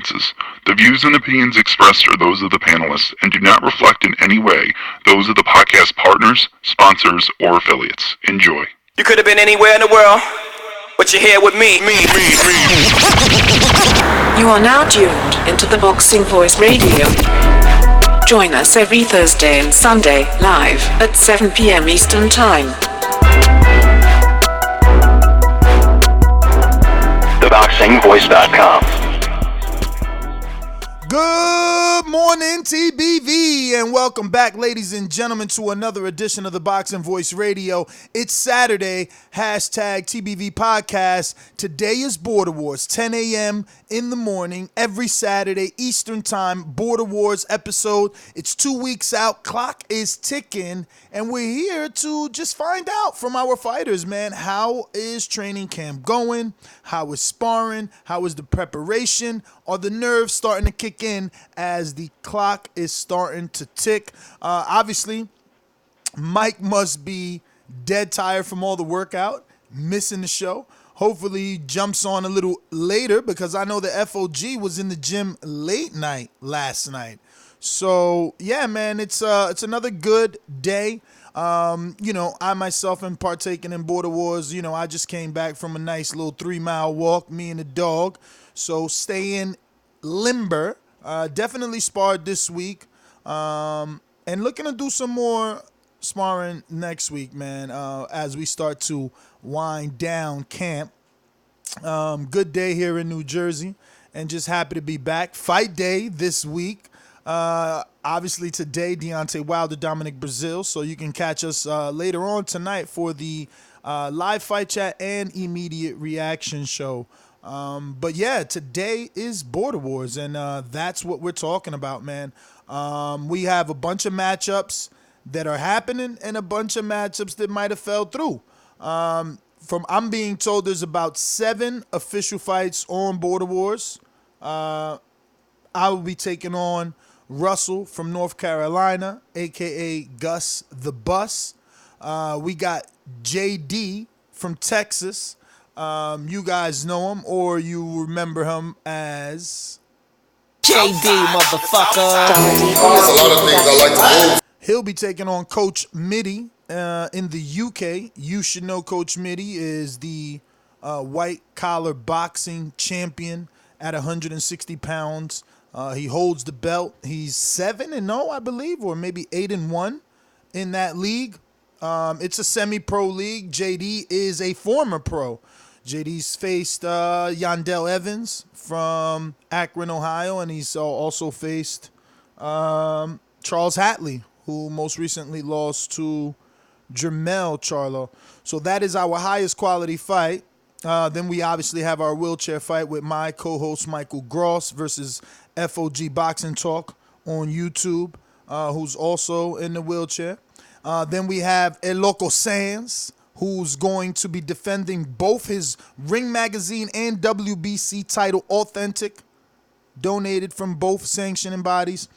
appearances. The views and opinions expressed are those of the panelists and do not reflect in any way those of the podcast partners, sponsors, or affiliates. Enjoy. You could have been anywhere in the world, but you're here with me. You are now tuned into the Boxing Voice Radio. Join us every Thursday and Sunday, live at 7 p.m. Eastern Time. TheBoxingVoice.com. Good morning, TBV, and welcome back, ladies and gentlemen, to another edition of the Boxing Voice Radio. It's Saturday, hashtag TBV Podcast. Today is Border Wars, 10 a.m. in the morning, every Saturday, Eastern Time, Border Wars episode. It's 2 weeks out, clock is ticking, and we're here to just find out from our fighters, man, how is training camp going? How is sparring? How is the preparation? Are the nerves starting to kick in as the clock is starting to tick? Obviously, Mike must be dead tired from all the workout, missing the show. Hopefully he jumps on a little later because I know the FOG was in the gym late night last night. So yeah, man, it's another good day. I myself am partaking in Border Wars. I just came back from a nice little 3-mile walk, me and the dog. So staying limber. Definitely sparred this week. And looking to do some more sparring next week, man, as we start to wind down camp. Good day here in New Jersey, and just happy to be back. Fight day this week. Obviously today, Deontay Wilder, Dominic Brazil. So you can catch us later on tonight for the live fight chat and immediate reaction show. But yeah, today is Border Wars, and that's what we're talking about, man. We have a bunch of matchups that are happening and a bunch of matchups that might have fell through. I'm being told there's about 7 official fights on Border Wars. I will be taking on Russell from North Carolina, a.k.a. Gus the Bus. We got JD from Texas. You guys know him, or you remember him as JD, motherfucker. There's a lot of things I like to move. He'll be taking on Coach Mitty in the UK. You should know Coach Mitty is the white collar boxing champion at 160 pounds. He holds the belt. He's 7-0, I believe, or maybe 8-1 in that league. It's a semi-pro league. JD is a former pro. JD's faced Yandel Evans from Akron, Ohio, and he's also faced Charles Hatley, who most recently lost to Jermell Charlo. So that is our highest quality fight. Then we obviously have our wheelchair fight with my co-host Michael Gross versus FOG Boxing Talk on YouTube, who's also in the wheelchair. Then we have El Loco Sands, who's going to be defending both his Ring Magazine and WBC title, authentic, donated from both sanctioning bodies.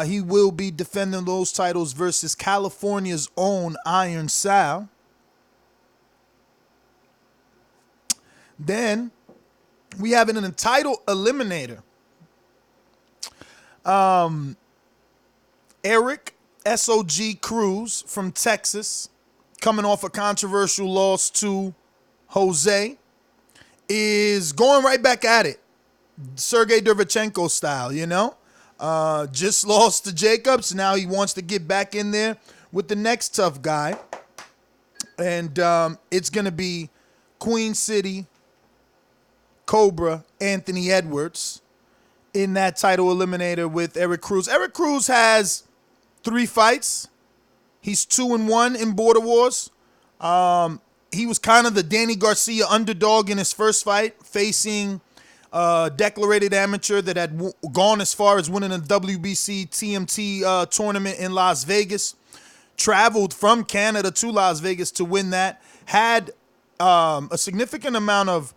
He will be defending those titles versus California's own Iron Sal. Then we have a title eliminator. Eric SOG Cruz from Texas, coming off a controversial loss to Jose, is going right back at it. Sergey Derevchenko style, just lost to Jacobs. Now he wants to get back in there with the next tough guy. And it's going to be Queen City Cobra Anthony Edwards in that title eliminator with Eric Cruz. Eric Cruz has 3 fights. He's 2-1 in Border Wars. He was kind of the Danny Garcia underdog in his first fight, facing a declarated amateur that had gone as far as winning a WBC TMT tournament in Las Vegas. Traveled from Canada to Las Vegas to win that. Had a significant amount of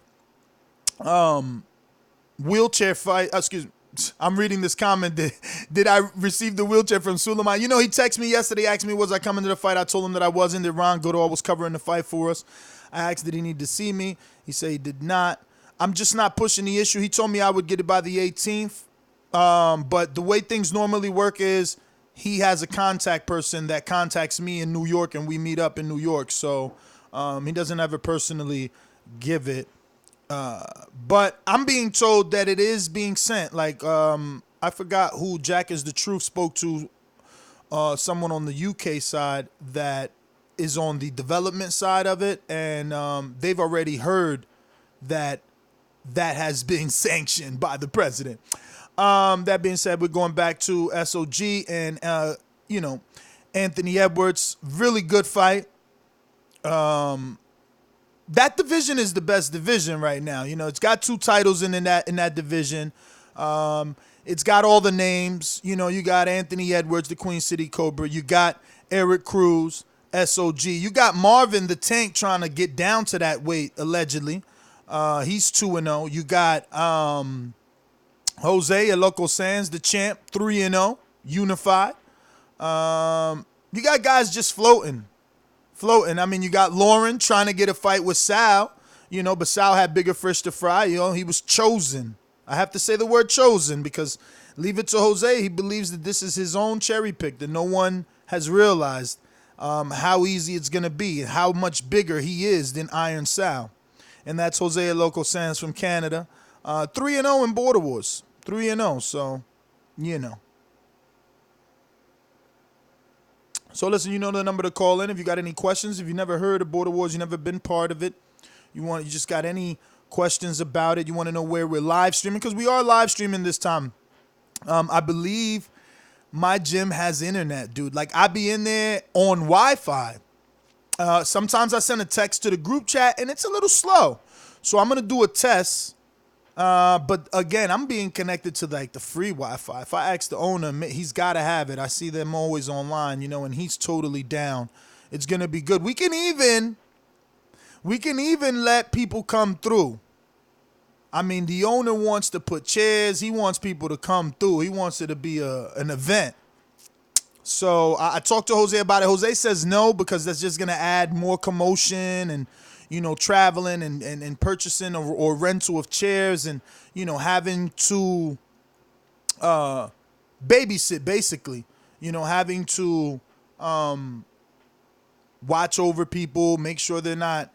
wheelchair fight. I'm reading this comment. Did I receive the wheelchair from Suleiman? He texted me yesterday, asked me, was I coming to the fight? I told him that I wasn't, that Ron Goodall was covering the fight for us. I asked, did he need to see me? He said he did not. I'm just not pushing the issue. He told me I would get it by the 18th. But the way things normally work is he has a contact person that contacts me in New York, and we meet up in New York. So he doesn't ever personally give it. But I'm being told that it is being sent. Like, I forgot who Jack is the Truth spoke to, someone on the UK side that is on the development side of it. And they've already heard that has been sanctioned by the president. That being said, we're going back to SOG and, Anthony Edwards. Really good fight. That division is the best division right now. It's got 2 titles in that division. It's got all the names. You got Anthony Edwards, the Queen City Cobra. You got Eric Cruz, SOG. You got Marvin the Tank trying to get down to that weight, allegedly. He's 2-0. You got Jose El Loco Sands, the champ, 3-0, unified. You got guys just floating. I mean, you got Lauren trying to get a fight with Sal, but Sal had bigger fish to fry. He was chosen. I have to say the word chosen because leave it to Jose. He believes that this is his own cherry pick, that no one has realized how easy it's going to be, how much bigger he is than Iron Sal. And that's Jose El Loco Sands from Canada. 3-0 in Border Wars. 3-0, so, So listen, you know the number to call in if you got any questions. If you never heard of Border Wars, you never been part of it, you just got any questions about it, you want to know where we're live streaming, because we are live streaming this time. I believe my gym has internet, dude. Like, I be in there on Wi-Fi. Sometimes I send a text to the group chat and it's a little slow. So I'm going to do a test. But again, I'm being connected to the free Wi-Fi. If I ask the owner, he's got to have it. I see them always online, and he's totally down. It's going to be good. We can even let people come through. I mean, the owner wants to put chairs. He wants people to come through. He wants it to be an event. So I talked to Jose about it. Jose says no, because that's just going to add more commotion and, traveling and purchasing or rental of chairs and, having to babysit, basically, having to watch over people, make sure they're not,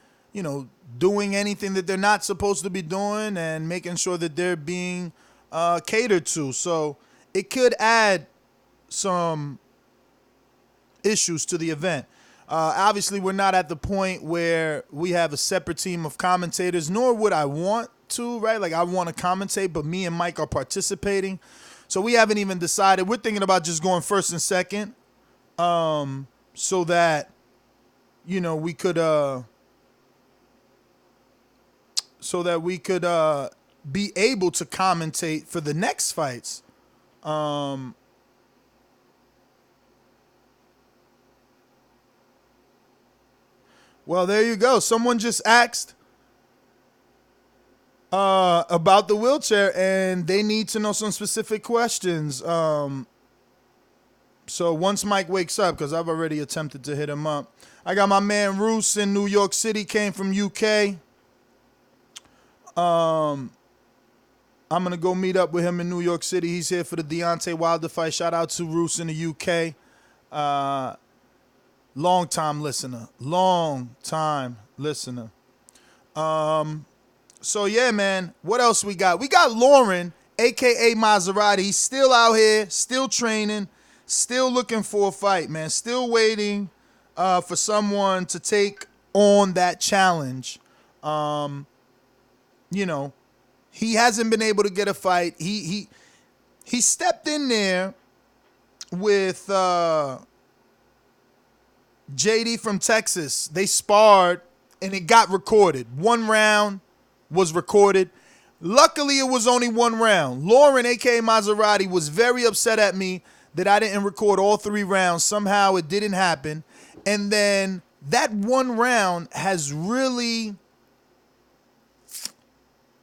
doing anything that they're not supposed to be doing, and making sure that they're being catered to. So it could add some issues to the event. Obviously, we're not at the point where we have a separate team of commentators, nor would I want to, right? Like, I want to commentate, but me and Mike are participating. So we haven't even decided. We're thinking about just going first and second, so that, we could be able to commentate for the next fights. Well, there you go. Someone just asked about the wheelchair, and they need to know some specific questions. So once Mike wakes up, because I've already attempted to hit him up. I got my man Roos in New York City, came from UK. I'm going to go meet up with him in New York City. He's here for the Deontay Wilder fight. Shout out to Roos in the UK. Long time listener. So yeah, man, what else we got? We got Lauren, aka Maserati. He's still out here, still training, still looking for a fight, man. Still waiting for someone to take on that challenge. He hasn't been able to get a fight. He stepped in there with JD from Texas. They sparred and it got recorded. 1 round was recorded. Luckily, it was only 1 round. Lauren, aka Maserati, was very upset at me that I didn't record all 3 rounds. Somehow it didn't happen. And then that 1 round has really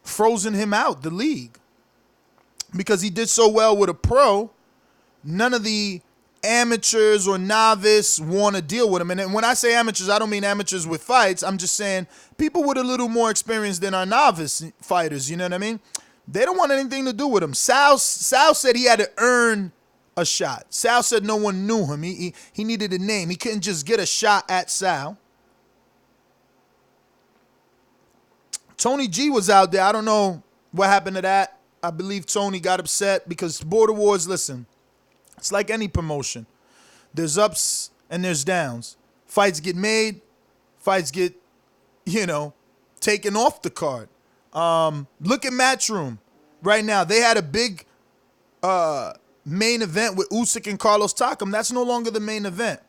frozen him out the league, because he did so well with a pro. None of the amateurs or novice want to deal with him. And when I say amateurs, I don't mean amateurs with fights. I'm just saying people with a little more experience than our novice fighters. You know what I mean? They don't want anything to do with him. Sal said he had to earn a shot. Sal said no one knew him. He needed a name. He couldn't just get a shot at Sal. Tony G was out there. I don't know what happened to that. I believe Tony got upset because Border Wars, listen, it's like any promotion. There's ups and there's downs. Fights get made. Fights get, taken off the card. Look at Matchroom right now. They had a big main event with Usyk and Carlos Takam. That's no longer the main event.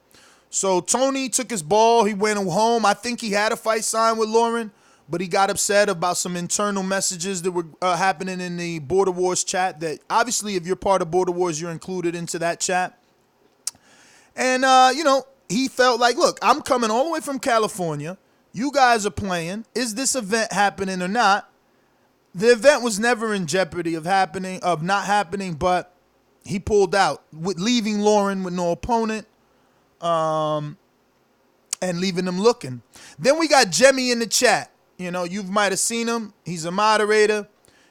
So Tony took his ball. He went home. I think he had a fight signed with Lauren, but he got upset about some internal messages that were happening in the Border Wars chat that obviously if you're part of Border Wars, you're included into that chat. And, he felt like, look, I'm coming all the way from California. You guys are playing. Is this event happening or not? The event was never in jeopardy of not happening, but he pulled out, with leaving Lauren with no opponent, and leaving him looking. Then we got Jemmy in the chat. You might have seen him. He's a moderator.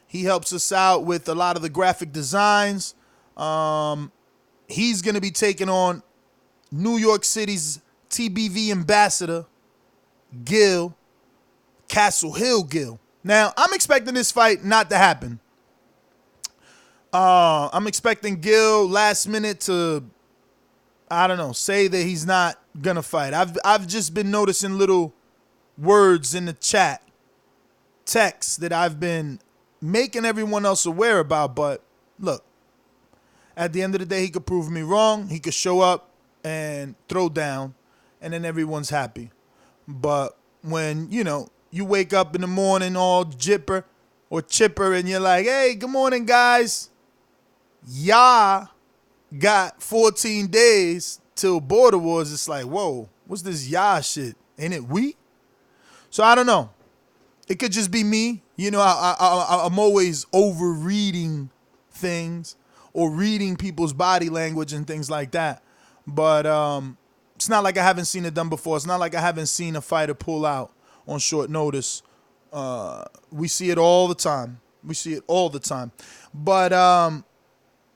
He helps us out with a lot of the graphic designs. He's going to be taking on New York City's TBV ambassador, Castle Hill Gil. Now, I'm expecting this fight not to happen. I'm expecting Gil last minute to, say that he's not going to fight. I've just been noticing little words in the chat, texts that I've been making everyone else aware about. But look, at the end of the day, he could prove me wrong. He could show up and throw down, and then everyone's happy. But when, you wake up in the morning all jipper or chipper and you're like, hey, good morning, guys. Y'all got 14 days till Border Wars. It's like, whoa, what's this y'all shit? Ain't it we? So I don't know. It could just be me. I'm always over-reading things or reading people's body language and things like that. But it's not like I haven't seen it done before. It's not like I haven't seen a fighter pull out on short notice. We see it all the time. But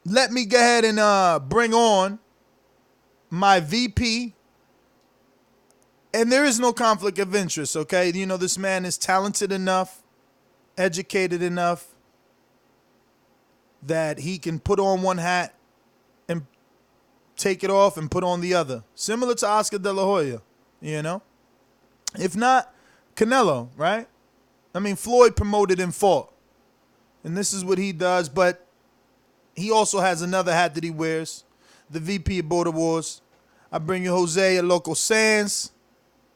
let me go ahead and bring on my VP. And there is no conflict of interest, okay? This man is talented enough, educated enough that he can put on one hat and take it off and put on the other. Similar to Oscar De La Hoya, If not, Canelo, right? Floyd promoted and fought. And this is what he does, but he also has another hat that he wears, the VP of Border Wars. I bring you Jose a Loco Sands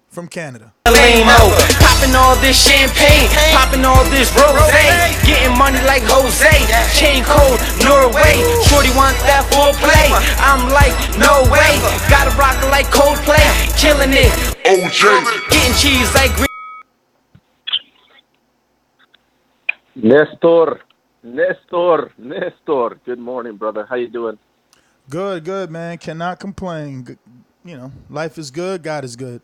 from Canada. Popping all this champagne, popping all this rosé, getting money like Jose, chain cold, Norway. Shorty want that foreplay. I'm like, no way. Gotta rock it like Coldplay, killing it. OJ. Getting cheese like green. Nestor. Good morning, brother. How you doing? Good, man. Cannot complain. Life is good. God is good.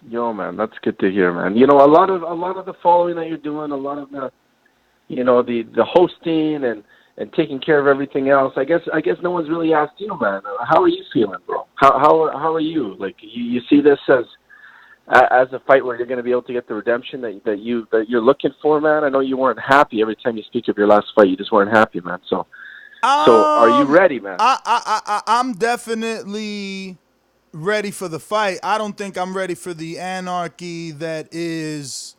Yo, man, that's good to hear, man. A lot of the following that you're doing, a lot of the, the hosting and taking care of everything else. I guess no one's really asked you, man. How are you feeling, bro? How are you? Like, you see this as a fight where you're going to be able to get the redemption that you're looking for, man? I know you weren't happy every time you speak of your last fight. You just weren't happy, man. So are you ready, man? I'm definitely ready for the fight. I don't think I'm ready for the anarchy that is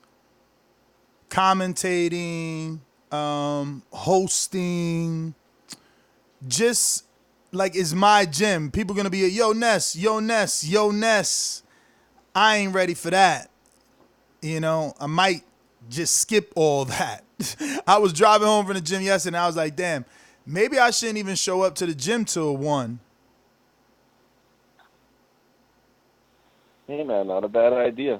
commentating, hosting, just like it's my gym. People gonna be a yo Ness. I ain't ready for that. I might just skip all that. I was driving home from the gym yesterday and I was like, damn, maybe I shouldn't even show up to the gym till 1. Hey, man, not a bad idea.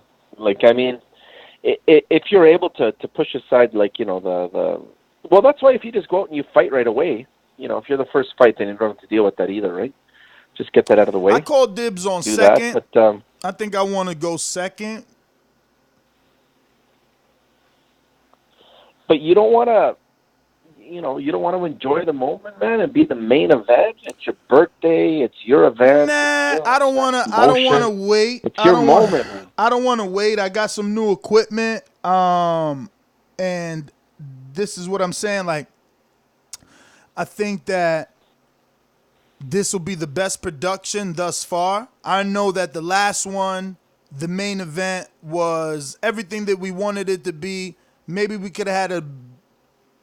If you're able to push aside, well, that's why if you just go out and you fight right away, if you're the first fight, then you don't have to deal with that either, right? Just get that out of the way. I called dibs on Do second. that, but I think I want to go second. but you don't want to. You don't want to enjoy the moment, man, and be the main event. It's your birthday. It's your event. Nah, I don't want to. I don't want to wait. It's your moment, man. I don't want to wait. I got some new equipment. And this is what I'm saying. Like, I think that this will be the best production thus far. I know that the last one, the main event, was everything that we wanted it to be. Maybe we could have had a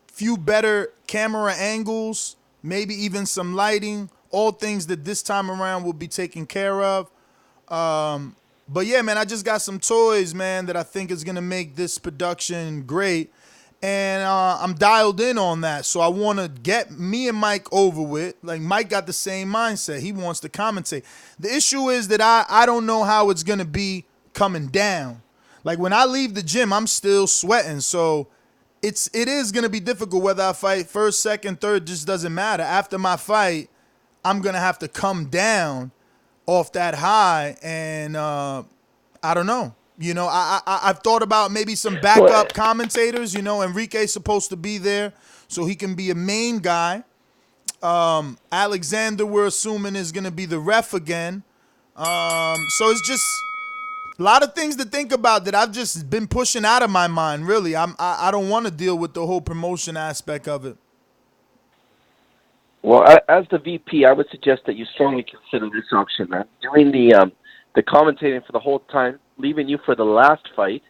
few better camera angles, maybe even some lighting, all things that this time around will be taken care of. But yeah, man, I just got some toys, man, that I think is going to make this production great. And I'm dialed in on that. So I want to get me and Mike over with. Like, Mike got the same mindset. He wants to commentate. The issue is that I don't know how it's going to be coming down. Like, when I leave the gym, I'm still sweating. So it is going to be difficult whether I fight first, second, third, just doesn't matter. After my fight, I'm going to have to come down off that high, and I don't know. I've thought about maybe some backup commentators. Enrique's supposed to be there, so he can be a main guy. Alexander, we're assuming, is going to be the ref again. So it's just a lot of things to think about that I've just been pushing out of my mind, really. I don't want to deal with the whole promotion aspect of it. Well, as the VP, I would suggest that you strongly consider this option, man. Doing the commentating for the whole time, leaving you for the last fight,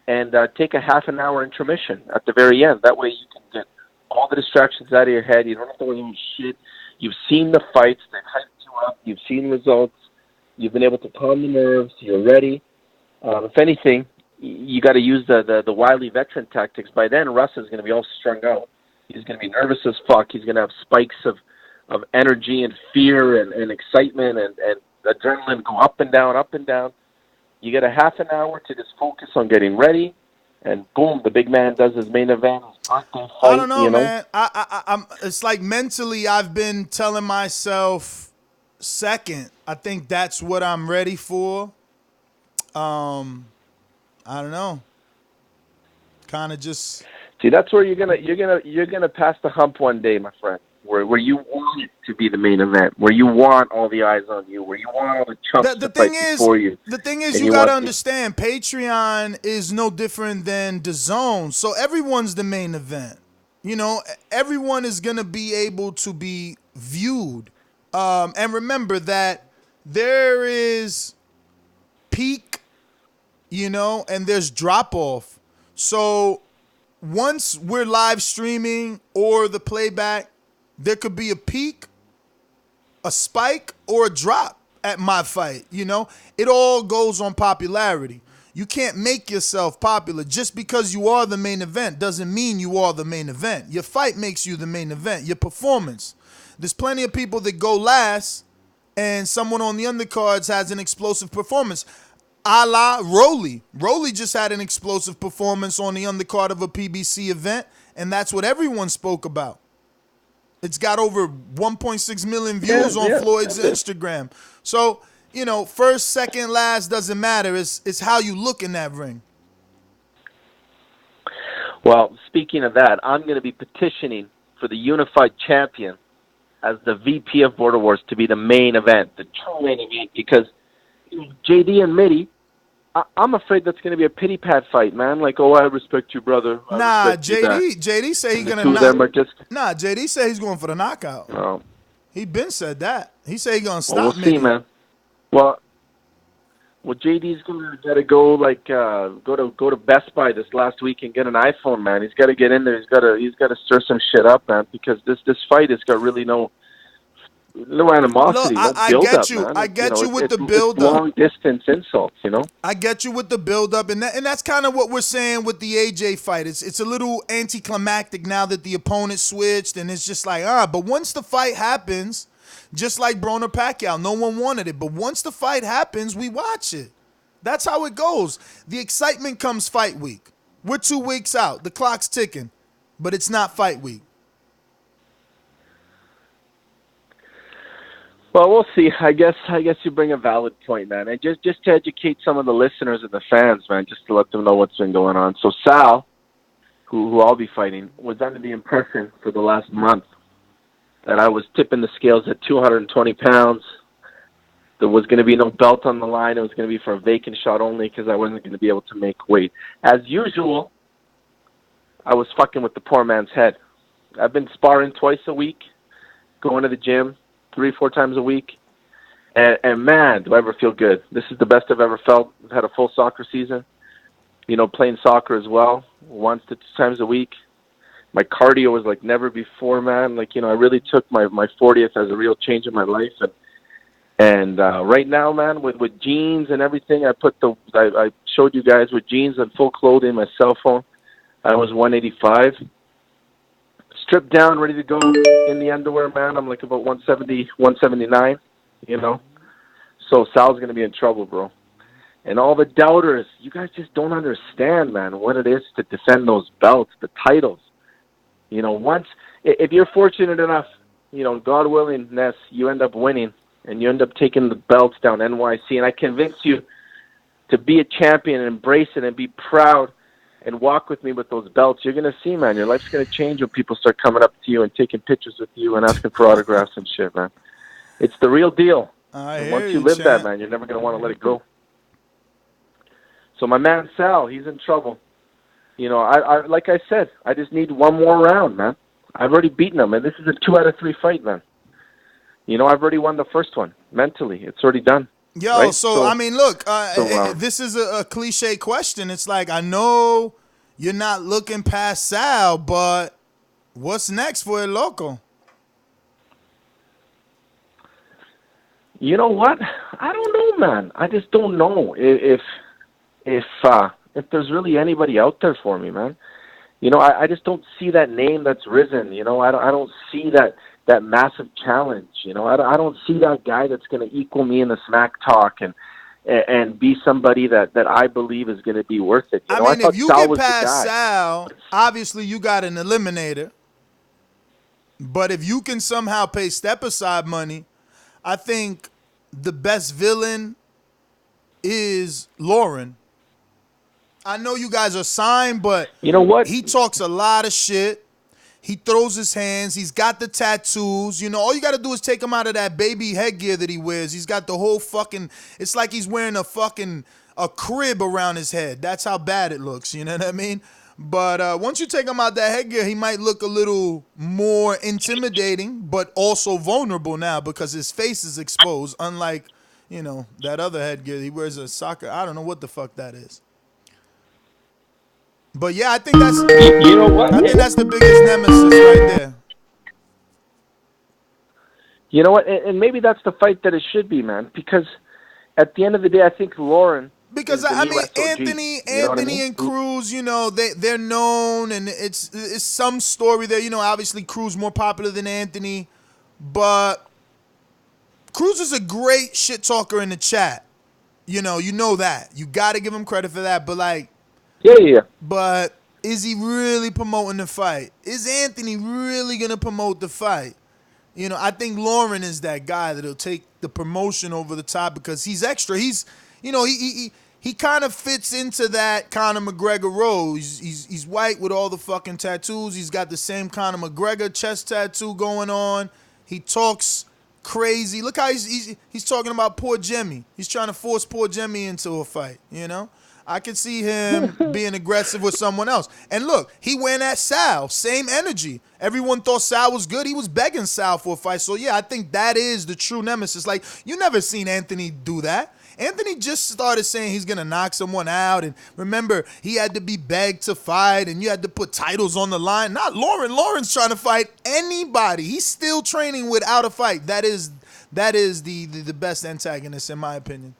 and take a half an hour intermission at the very end. That way you can get all the distractions out of your head. You don't have to worry about shit. You've seen the fights. They've hyped you up. You've seen results. You've been able to calm the nerves. You're ready. If anything, you got to use the wily veteran tactics. By then, Russ is going to be all strung out. He's going to be nervous as fuck. He's going to have spikes of energy and fear and excitement and adrenaline go up and down, up and down. You get a half an hour to just focus on getting ready, and boom, the big man does his main event, his birthday fight. I don't know, man. I'm. It's like mentally, I've been telling myself second. I think that's what I'm ready for. I don't know. Kind of just. See, that's where you're gonna pass the hump one day, my friend. Where you want it to be the main event, where you want all the eyes on you, where you want all the chumps to fight before you. The thing is, you gotta understand, Patreon is no different than Dazn, so everyone's the main event. Everyone is gonna be able to be viewed, and remember that there is peak, and there's drop off. So once we're live streaming or the playback, there could be a peak, a spike, or a drop at my fight. It all goes on popularity. You can't make yourself popular. Just because you are the main event doesn't mean you are the main event. Your fight makes you the main event, your performance. There's plenty of people that go last and someone on the undercards has an explosive performance. A la Rolly. Rolly just had an explosive performance on the undercard of a PBC event, and that's what everyone spoke about. It's got over 1.6 million views on Floyd's Instagram. So, first, second, last doesn't matter. It's how you look in that ring. Well, speaking of that, I'm going to be petitioning for the unified champion as the VP of Border Wars to be the main event, the true main event, because JD and Mitty, I'm afraid that's going to be a pity pat fight, man. Like, I respect you, brother. JD say he's gonna JD say he's going for the knockout. Oh. He been said that. He say he's gonna stop. We'll see, man. Well, JD's gotta go go to Best Buy this last week and get an iPhone, man. He's got to get in there. He's got to stir some shit up, man, because this fight has got really no animosity. Look, I get you with the build up. Long distance insults, I get you with the build up, and that's kind of what we're saying with the AJ fight. It's a little anticlimactic now that the opponent switched, and it's just like But once the fight happens, just like Broner Pacquiao, no one wanted it, but once the fight happens, we watch it. That's how it goes. The excitement comes fight week. We're 2 weeks out. The clock's ticking, but it's not fight week. Well, we'll see. I guess you bring a valid point, man. And just to educate some of the listeners and the fans, man, just to let them know what's been going on. So Sal, who I'll be fighting, was under the impression for the last month that I was tipping the scales at 220 pounds. There was going to be no belt on the line. It was going to be for a vacant shot only because I wasn't going to be able to make weight. As usual, I was fucking with the poor man's head. I've been sparring twice a week, going to the gym 3-4 times a week, and man, do I ever feel good. This is the best I've ever felt. I've had a full soccer season, playing soccer as well, 1 to 2 times a week. My cardio was like never before, man. I really took my 40th as a real change in my life, and right now, man, with jeans and everything, I showed you guys with jeans and full clothing, my cell phone, I was 185. Stripped down, ready to go in the underwear, man. I'm like about 170, 179, So Sal's going to be in trouble, bro. And all the doubters, you guys just don't understand, man, what it is to defend those belts, the titles. If you're fortunate enough, God willingness, you end up winning and you end up taking the belts down NYC. And I convince you to be a champion and embrace it and be proud and walk with me with those belts. You're going to see, man, your life's going to change when people start coming up to you and taking pictures with you and asking for autographs and shit, man. It's the real deal. And once you live that, man, you're never going to want to let it go. So my man Sal, he's in trouble. I like I said, I just need one more round, man. I've already beaten him, and this is a 2 out of 3 fight, man. I've already won the first one mentally. It's already done. Yo, right? so I mean, look, this is a cliche question. It's like, I know you're not looking past Sal, but what's next for El Loco? You know what? I don't know, man. I just don't know if there's really anybody out there for me, man. I just don't see that name that's risen. I don't see that massive challenge. I don't see that guy that's going to equal me in the smack talk and be somebody that I believe is going to be worth it. I mean, if you get past Sal, obviously you got an eliminator. But if you can somehow pay step-aside money, I think the best villain is Lauren. I know you guys are signed, but you know what? He talks a lot of shit. He throws his hands. He's got the tattoos. All you got to do is take him out of that baby headgear that he wears. He's got the whole fucking, it's like he's wearing a crib around his head. That's how bad it looks. You know what I mean? But once you take him out that headgear, he might look a little more intimidating, but also vulnerable now because his face is exposed, unlike, that other headgear. He wears a soccer. I don't know what the fuck that is. But yeah, I think that's I think that's the biggest nemesis right there. You know what? And maybe that's the fight that it should be, man. Because at the end of the day, I think Lauren. Because I mean, Anthony and Cruz, they're known, and it's some story there. Obviously Cruz more popular than Anthony, but Cruz is a great shit talker in the chat. You know that. You got to give him credit for that. But Yeah. But is he really promoting the fight? Is Anthony really going to promote the fight? I think Lauren is that guy that'll take the promotion over the top because he's extra. He's, he kind of fits into that Conor McGregor role. He's white with all the fucking tattoos. He's got the same Conor McGregor chest tattoo going on. He talks crazy. Look how he's talking about poor Jimmy. He's trying to force poor Jimmy into a fight, I could see him being aggressive with someone else. And look, he went at Sal, same energy. Everyone thought Sal was good. He was begging Sal for a fight. So yeah, I think that is the true nemesis. You never seen Anthony do that. Anthony just started saying he's going to knock someone out. And remember, he had to be begged to fight, and you had to put titles on the line. Not Lauren. Lauren's trying to fight anybody. He's still training without a fight. That is the best antagonist, in my opinion.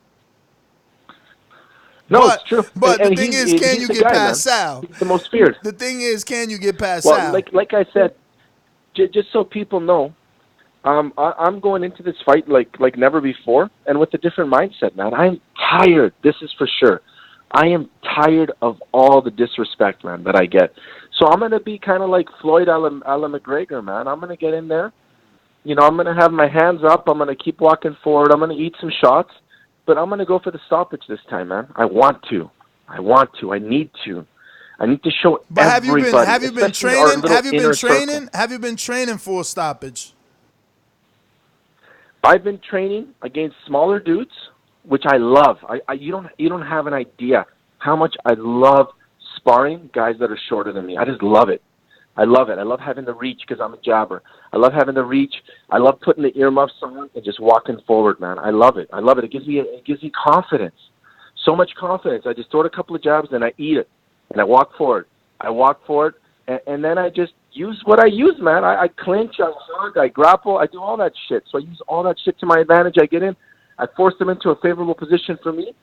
No, it's true. But the thing is, can you get past Sal? He's the most feared. The thing is, can you get past Sal? Like I said, just so people know, I'm going into this fight like never before, and with a different mindset, man. I'm tired. This is for sure. I am tired of all the disrespect, man, that I get. So I'm going to be kind of like Floyd a la McGregor, man. I'm going to get in there, I'm going to have my hands up. I'm going to keep walking forward. I'm going to eat some shots, but I'm going to go for the stoppage this time, man. I want to. I need to. I need to show But everybody. have you been especially our training? little Have you been inner circle. training? Have you been training for a stoppage? I've been training against smaller dudes, which I love. You don't have an idea how much I love sparring guys that are shorter than me. I just love it. I love it. I love having the reach because I'm a jabber. I love having the reach. I love putting the earmuffs on and just walking forward, man. I love it. I love it. It gives me confidence. So much confidence. I just throw it a couple of jabs and I eat it. And I walk forward. And then I just use what I use, man. I clinch, I hug, I grapple, I do all that shit. So I use all that shit to my advantage. I get in, I force them into a favorable position for me,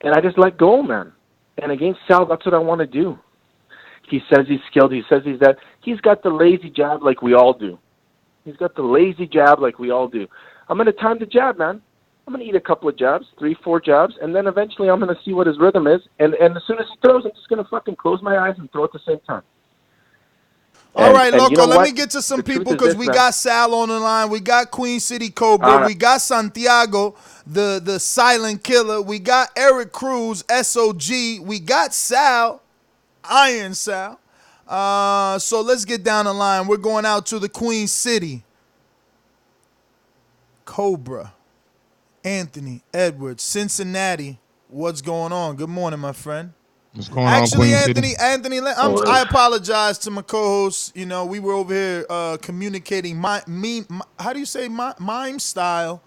and I just let go, man. And against Sal, that's what I want to do. He says he's skilled. He says he's that. He's got the lazy jab like we all do. I'm going to time the jab, man. I'm going to eat a couple of jabs, 3-4 jabs, and then eventually I'm going to see what his rhythm is. And as soon as he throws, I'm just going to fucking close my eyes and throw at the same time. All right, Loco, you know let me get to some people because we got Sal on the line. We got Queen City Cobra. We got Santiago, the silent killer. We got Eric Cruz, SOG. We got Sal, Iron Sal. So let's get down the line. We're going out to the Queen City. Cobra, Anthony, Edwards, Cincinnati. What's going on? Good morning, my friend. What's going on, Queen City? Anthony, I apologize to my co-hosts. We were over here communicating how do you say mime style,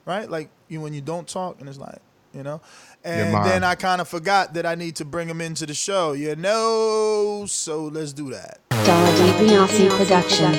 right? Like when you don't talk and it's like, and then I kind of forgot that I need to bring him into the show, so let's do that. Dazn Production.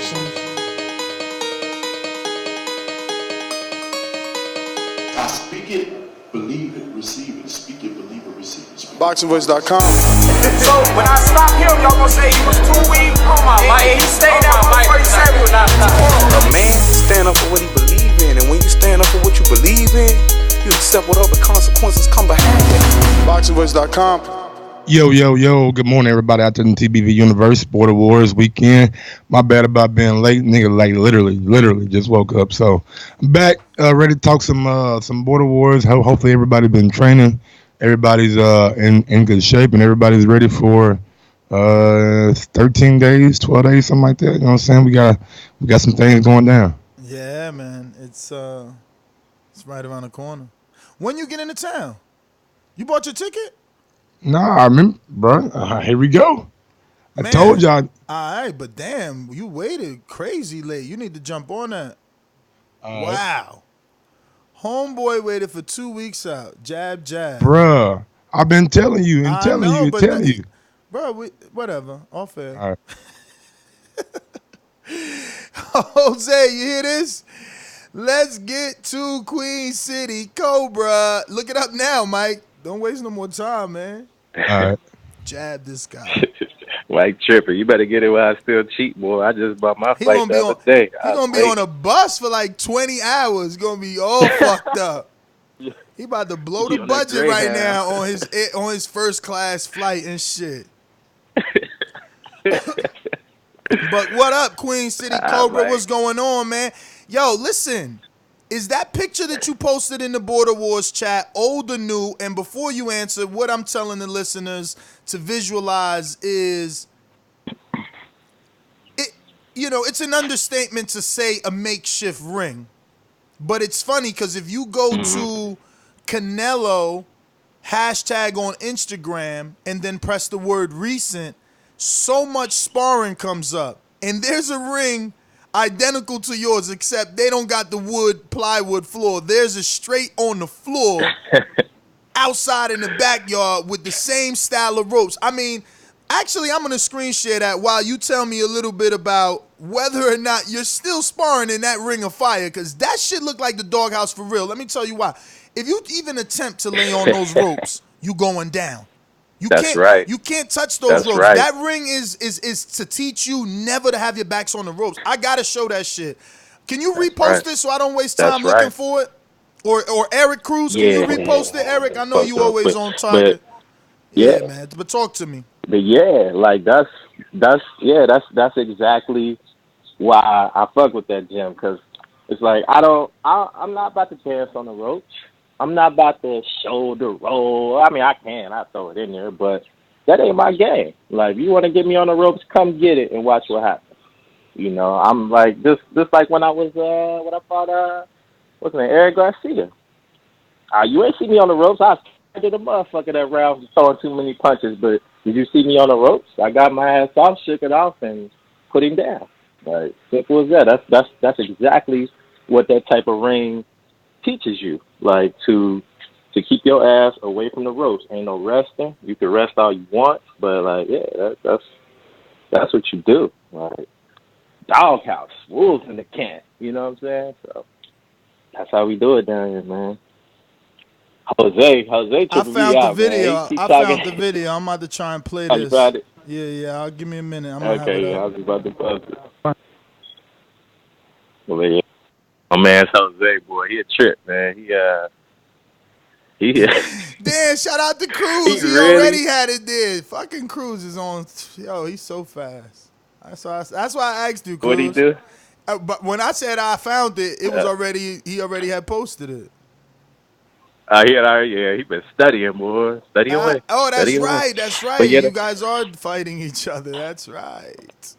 I speak it, believe it, receive it. Speak it, believe it, receive it. BoxingVoice.com. So when I stop him, y'all gonna say he was too weak. On my mic. He stayed there before he said he was not. A man stand up for what he believe in, and when you stand up for what you believe in, you accept whatever consequences come behind it. BoxingVoice.com. Yo, good morning, everybody out there in TBV Universe, Border Wars weekend. My bad about being late, nigga, like literally just woke up. So I'm back, ready to talk some Border Wars. Hopefully everybody been training. Everybody's in good shape, and everybody's ready for 13 days, 12 days, something like that. You know what I'm saying? We got some things going down. Yeah, man. It's right around the corner. When you get into town? You bought your ticket? Nah, I remember, bro. Here we go. Man, I told y'all. All right, but damn, you waited crazy late. You need to jump on that. Wow. Homeboy waited for 2 weeks out. Jab. Bruh, I've been telling you and telling you. Bro, whatever. All fair. All right. Jose, you hear this? Let's get to Queen City. Cobra. Look it up now, Mike. Don't waste no more time, man. All right. Jab this guy. Mike Tripper, you better get it while I still cheat, boy. I just bought my flight the other day. He's going to be on a bus for like 20 hours. Going to be all fucked up. He about to blow the budget right now on his first class flight and shit. But what up, Queen City Cobra? What's going on, man? Yo, listen. Is that picture that you posted in the Border Wars chat old or new? And before you answer, what I'm telling the listeners to visualize is, it's an understatement to say a makeshift ring. But it's funny because if you go to Canelo hashtag on Instagram and then press the word recent, so much sparring comes up. And there's a ring identical to yours, except they don't got the plywood floor. There's a straight on the floor outside in the backyard with the same style of ropes. I mean, actually, I'm going to screen share that while you tell me a little bit about whether or not you're still sparring in that ring of fire, because that shit look like the doghouse for real. Let me tell you why. If you even attempt to lay on those ropes, you going down. You can't touch those ropes. Right. That ring is to teach you never to have your backs on the ropes. I gotta show that shit. Can you repost this so I don't waste time looking for it? Or Eric Cruz, can you repost it, Eric? I know you always on target. Yeah, man. But talk to me. But yeah, like that's exactly why I fuck with that gym, because It's like I'm not about to dance on the ropes. I'm not about to shoulder roll. I mean, I throw it in there, but that ain't my game. Like, if you want to get me on the ropes, come get it and watch what happens. You know, I'm like just like when I was when I fought what's his name, Eric Garcia. You ain't see me on the ropes. I did a motherfucker that round throwing too many punches, but did you see me on the ropes? I got my ass off, shook it off, and put him down. Like, simple as that. That's exactly what that type of ring teaches you. Like, to keep your ass away from the ropes. Ain't no resting. You can rest all you want, but like, yeah, that's what you do. Like, doghouse, wolves in the camp. You know what I'm saying? So that's how we do it down here, man. Jose I tripping found me the out, man. video. He I talking. found the video. I'm about to try and play Oh, you this. found it? Yeah. Give me a minute. I'm gonna have Okay, it yeah, I up. was about to post it. Well, yeah. My man's Jose, boy, he a trip, man. He Damn, shout out to Cruz. he He really. already had it there. Fucking Cruz is on. Yo, he's so fast. That's why I asked you, What he Cruz. do? But when I said I found it, it was already he already had posted it. He been studying, boy. Study away. That's Study away. right. That's But right. yeah, You guys are fighting each other. That's right.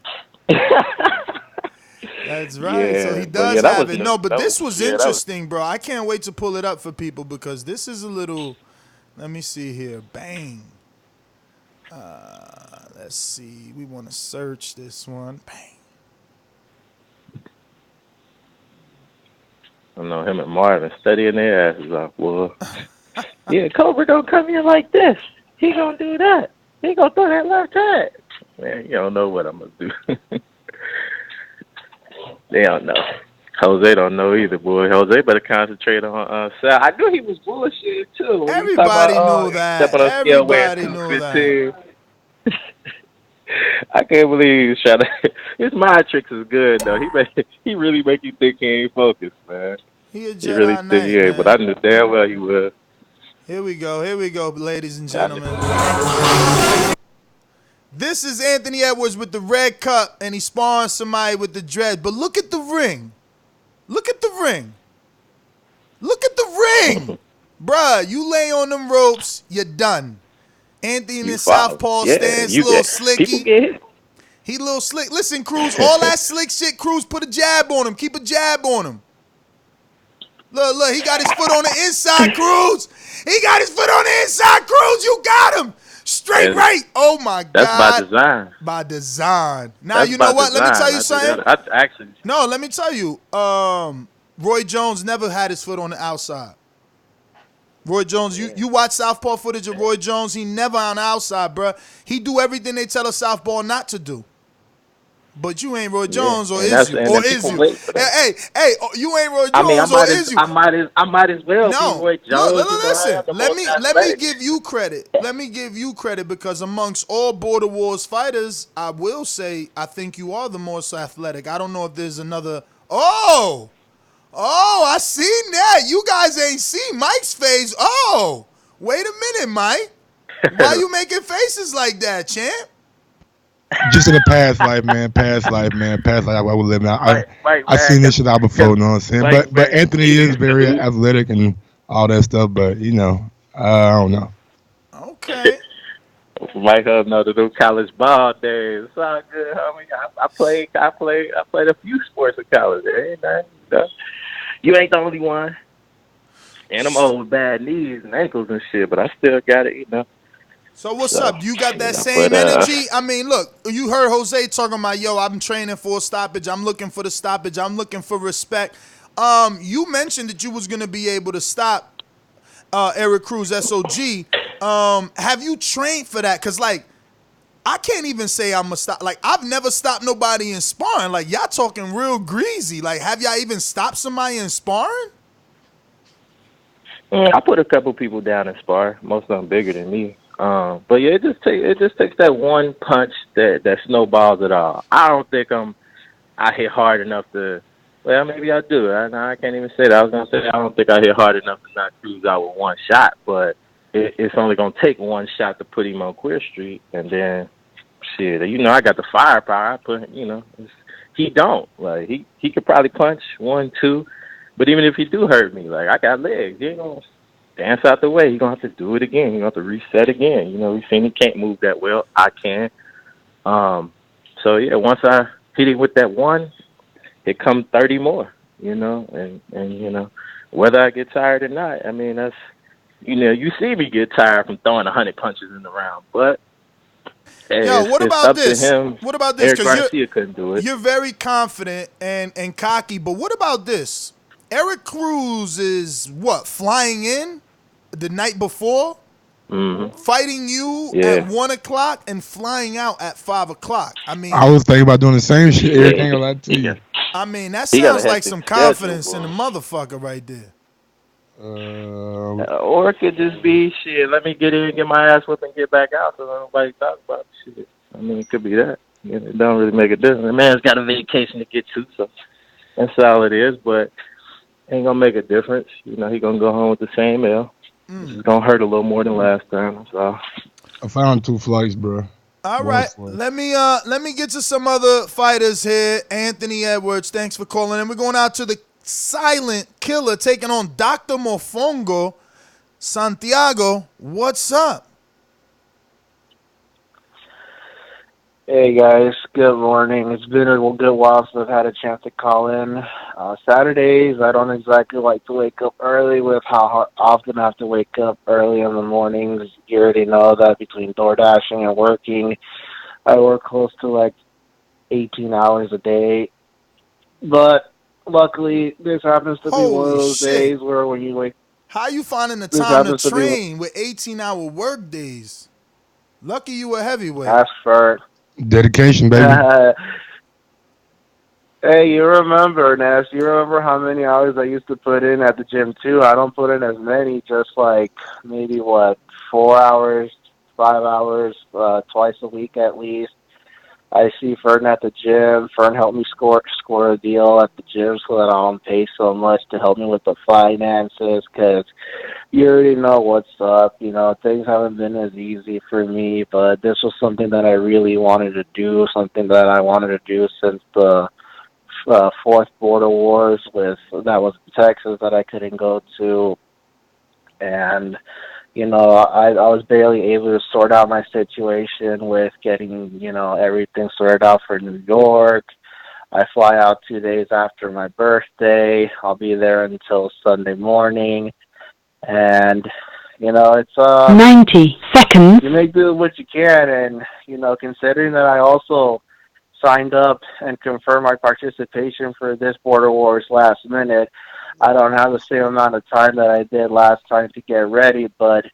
That's right. So yeah, he but does yeah, that have was it. new. No, but That was this was yeah, that was. interesting, bro. I can't wait to pull it up for people because this is a little. Let me see here. Bang. Let's see. We want to search this one. Bang. I know him and Marvin studying their asses off, boy. Yeah, Cobra gonna come in like this. He gonna do that. He gonna throw that left hand. Man, you don't know what I'm gonna do. They don't know. Jose don't know either, boy. Jose better concentrate on Sal. I knew he was bullshit too. When he was talking Everybody about knew that. stepping on scale weighing Everybody knew that. 215. I can't believe he was trying to. His mind tricks is good though. He really make you think he ain't focused, man. He a He really Jedi think he Knight, ain't, but I man. knew damn well he was. Here we go, ladies and gentlemen. This is Anthony Edwards with the red cup, and he's sparring somebody with the dread. But look at the ring. Look at the ring. Look at the ring. Bruh, you lay on them ropes, you're done. Anthony in his southpaw stance, little slicky. People get hit. He little slick. Listen, Cruz, all that slick shit, Cruz, put a jab on him. Keep a jab on him. Look, he got his foot on the inside, Cruz. He got his foot on the inside, Cruz. You got him. Straight right. Oh, my God. That's by design. By design. Now, That's you know what? design. Let me tell you something. Actually. No, let me tell you. Roy Jones never had his foot on the outside. Roy Jones, you watch southpaw footage of Roy Jones, he never on the outside, bro. He do everything they tell a southpaw not to do. But you ain't Roy Jones, or is you? Or is you? Hey, you ain't Roy Jones, or is you? I might as well be Roy Jones. No, listen. Let me give you credit. Let me give you credit because amongst all Border Wars fighters, I will say I think you are the most athletic. I don't know if there's another. Oh, I seen that. You guys ain't seen Mike's face. Oh, wait a minute, Mike. Why you making faces like that, champ? Just in the past life, man. Past life I was living. I seen this shit out before, you know what I'm saying? But Anthony is very athletic and all that stuff, but I don't know. Okay. Mike Hub know the new college ball days. It's all good, homie. I played a few sports in college. There ain't nothing. You ain't the only one. And I'm old with bad knees and ankles and shit, but I still got it, So what's up? You got that same energy? I mean, look, you heard Jose talking about, I'm training for a stoppage. I'm looking for the stoppage. I'm looking for respect. You mentioned that you was going to be able to stop Eric Cruz, SOG. Have you trained for that? Because, I can't even say I'm a stop. I've never stopped nobody in sparring. Y'all talking real greasy. Have y'all even stopped somebody in sparring? I put a couple people down in spar. Most of them bigger than me. But yeah, it just takes that one punch that snowballs it all. I don't think I hit hard enough to. Well, maybe I do. I can't even say that. I was gonna say I don't think I hit hard enough to knock Cruz out with one shot. But it's only gonna take one shot to put him on Queer Street, and then shit. I got the firepower. I put it's he don't. Like he could probably punch 1, 2, but even if he do hurt me, like I got legs. He ain't gonna dance out the way. He gonna have to do it again. He gonna have to reset again. You know, we've seen he can't move that well. I can. So yeah, once I hit him with that one, it come 30 more. You know, and you know, whether I get tired or not, I mean that's you see me get tired from throwing 100 punches in the round, but Yo, what it's about up to this? him. What about this? Eric Because Garcia couldn't do it. you're very confident and cocky, but what about this? Eric Cruz is what, flying in the night before, fighting you at 1:00 and flying out at 5:00. I mean, I was thinking about doing the same shit. Eric ain't gonna lie to you. I mean that He got a sounds like hectic some schedule, confidence in the motherfucker right there. Or it could just be shit. Let me get in, get my ass whipped, and get back out, so nobody talk about shit. I mean, it could be that. You know, it don't really make a difference. The man's got a vacation to get to, so that's all it is. But ain't gonna make a difference. You know, he gonna go home with the same L. It's gonna hurt a little more than last time. That's all. I found 2 flights, bro. All right, let me get to some other fighters here. Anthony Edwards, thanks for calling in. We're going out to the Silent Killer taking on Dr. Mofongo. Santiago, what's up? Hey guys, good morning. It's been a good while since I've had a chance to call in. Saturdays, I don't exactly like to wake up early with how often I have to wake up early in the mornings. You already know that between door dashing and working, I work close to like 18 hours a day. But luckily, this happens to be one of those days where when you wake How you finding the time to train with 18-hour work days? Lucky you a heavyweight. Ask for it. Dedication, baby. Hey, you remember, Ness, you remember how many hours I used to put in at the gym, too? I don't put in as many, just like maybe, 4 hours, 5 hours, twice a week at least. I see Fern at the gym. Fern helped me score a deal at the gym so that I don't pay so much to help me with the finances because you already know what's up. You know, things haven't been as easy for me, but this was something that I really wanted to do, something that I wanted to do since the fourth border wars that was in Texas that I couldn't go to. And you know, I was barely able to sort out my situation with getting, everything sorted out for New York. I fly out 2 days after my birthday. I'll be there until Sunday morning. And, it's 90 seconds. You make do with what you can. And, considering that I also signed up and confirmed my participation for this Border Wars last minute, I don't have the same amount of time that I did last time to get ready, but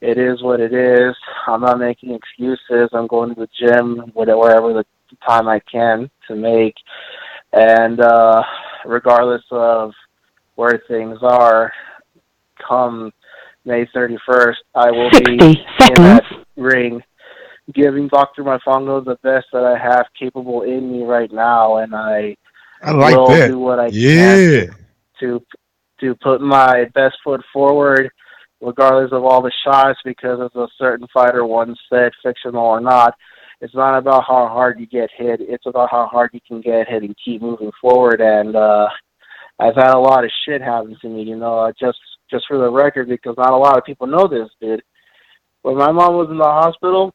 it is what it is. I'm not making excuses. I'm going to the gym wherever the time I can to make. And regardless of where things are, come May 31st, I will be in that ring giving Dr. Mofongo the best that I have capable in me right now, and I like will that. do what I can to put my best foot forward, regardless of all the shots, because as a certain fighter once said, fictional or not, it's not about how hard you get hit, it's about how hard you can get hit and keep moving forward. And I've had a lot of shit happen to me, just for the record, because not a lot of people know this, dude. When my mom was in the hospital,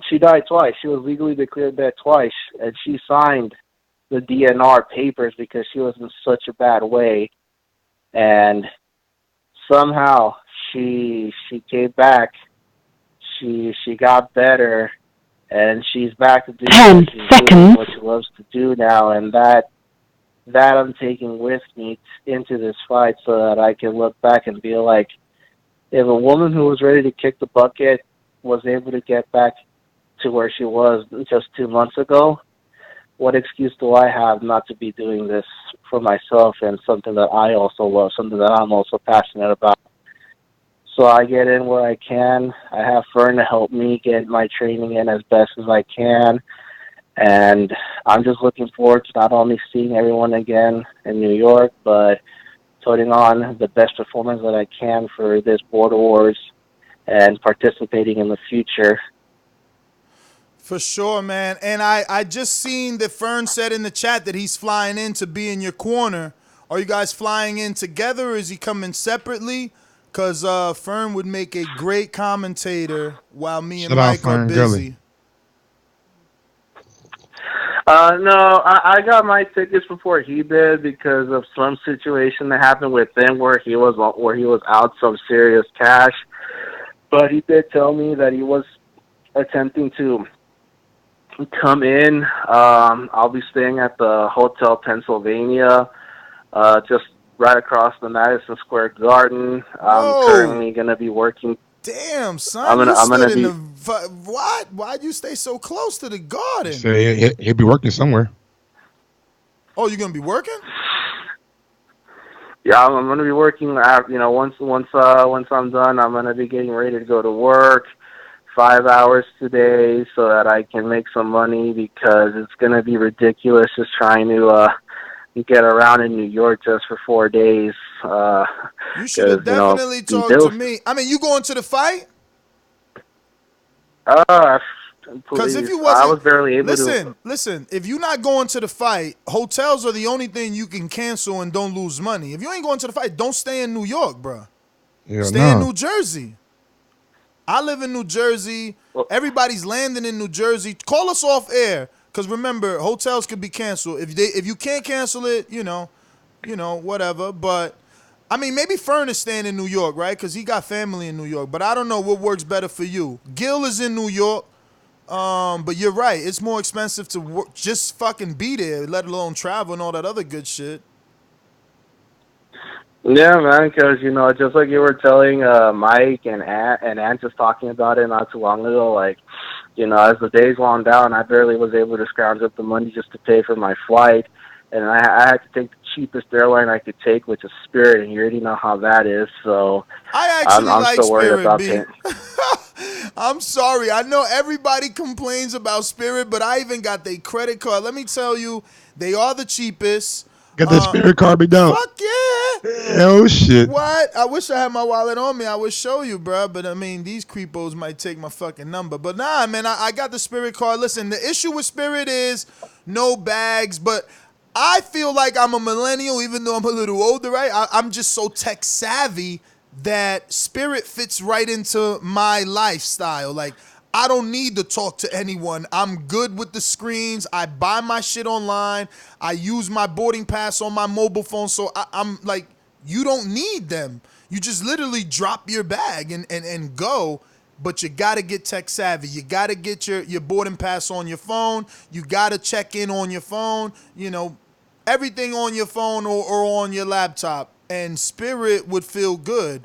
she died twice. She was legally declared dead twice, and she signed the DNR papers because she was in such a bad way. And somehow she came back. She got better, and she's back to doing what she loves to do now. And that I'm taking with me into this fight so that I can look back and be like, if a woman who was ready to kick the bucket was able to get back to where she was just 2 months ago, what excuse do I have not to be doing this for myself and something that I also love, something that I'm also passionate about? So I get in where I can. I have Fern to help me get my training in as best as I can. And I'm just looking forward to not only seeing everyone again in New York, but putting on the best performance that I can for this Border Wars and participating in the future. For sure, man. And I just seen that Fern said in the chat that he's flying in to be in your corner. Are you guys flying in together or is he coming separately? Because Fern would make a great commentator while me and Shout out Mike are Fern Gully. busy. No, I got my tickets before he did because of some situation that happened with him where he was out some serious cash. But he did tell me that he was attempting to come in. I'll be staying at the Hotel Pennsylvania, just right across the Madison Square Garden. I'm currently going to be working. Damn, son, you stood in the what? Why'd you stay so close to the garden? He said he'll be working somewhere. Oh, you're gonna be working? Yeah, I'm gonna be working. Once I'm done, I'm gonna be getting ready to go to work. 5 hours today, so that I can make some money because it's gonna be ridiculous just trying to get around in New York just for 4 days. You should have definitely talked to me. I mean, you going to the fight? Because if you wasn't, I was barely able to. Listen. If you're not going to the fight, hotels are the only thing you can cancel and don't lose money. If you ain't going to the fight, don't stay in New York, bro. Stay in New Jersey. I live in New Jersey. Everybody's landing in New Jersey. Call us off air, because remember, hotels could be canceled. If you can't cancel it, whatever. But I mean, maybe Fern is staying in New York, right? Because he got family in New York. But I don't know what works better for you. Gil is in New York. But you're right. It's more expensive to just fucking be there, let alone travel and all that other good shit. Yeah, man, because, just like you were telling Mike and Ant just talking about it not too long ago, like, as the days wound down, I barely was able to scrounge up the money just to pay for my flight. And I had to take the cheapest airline I could take, which is Spirit, and you already know how that is. So I'm like still worried Spirit, about B. paying. I'm sorry. I know everybody complains about Spirit, but I even got their credit card. Let me tell you, they are the cheapest. Got that Spirit card be dope. Fuck yeah. Oh, shit. What? I wish I had my wallet on me. I would show you, bro. But, I mean, these creepos might take my fucking number. But, nah, man, I got the Spirit card. Listen, the issue with Spirit is no bags. But I feel like I'm a millennial, even though I'm a little older, right? I'm just so tech savvy that Spirit fits right into my lifestyle. Like, I don't need to talk to anyone. I'm good with the screens. I buy my shit online. I use my boarding pass on my mobile phone. So I'm like, you don't need them. You just literally drop your bag and go. But you got to get tech savvy. You got to get your boarding pass on your phone. You got to check in on your phone. Everything on your phone or on your laptop. And Spirit would feel good.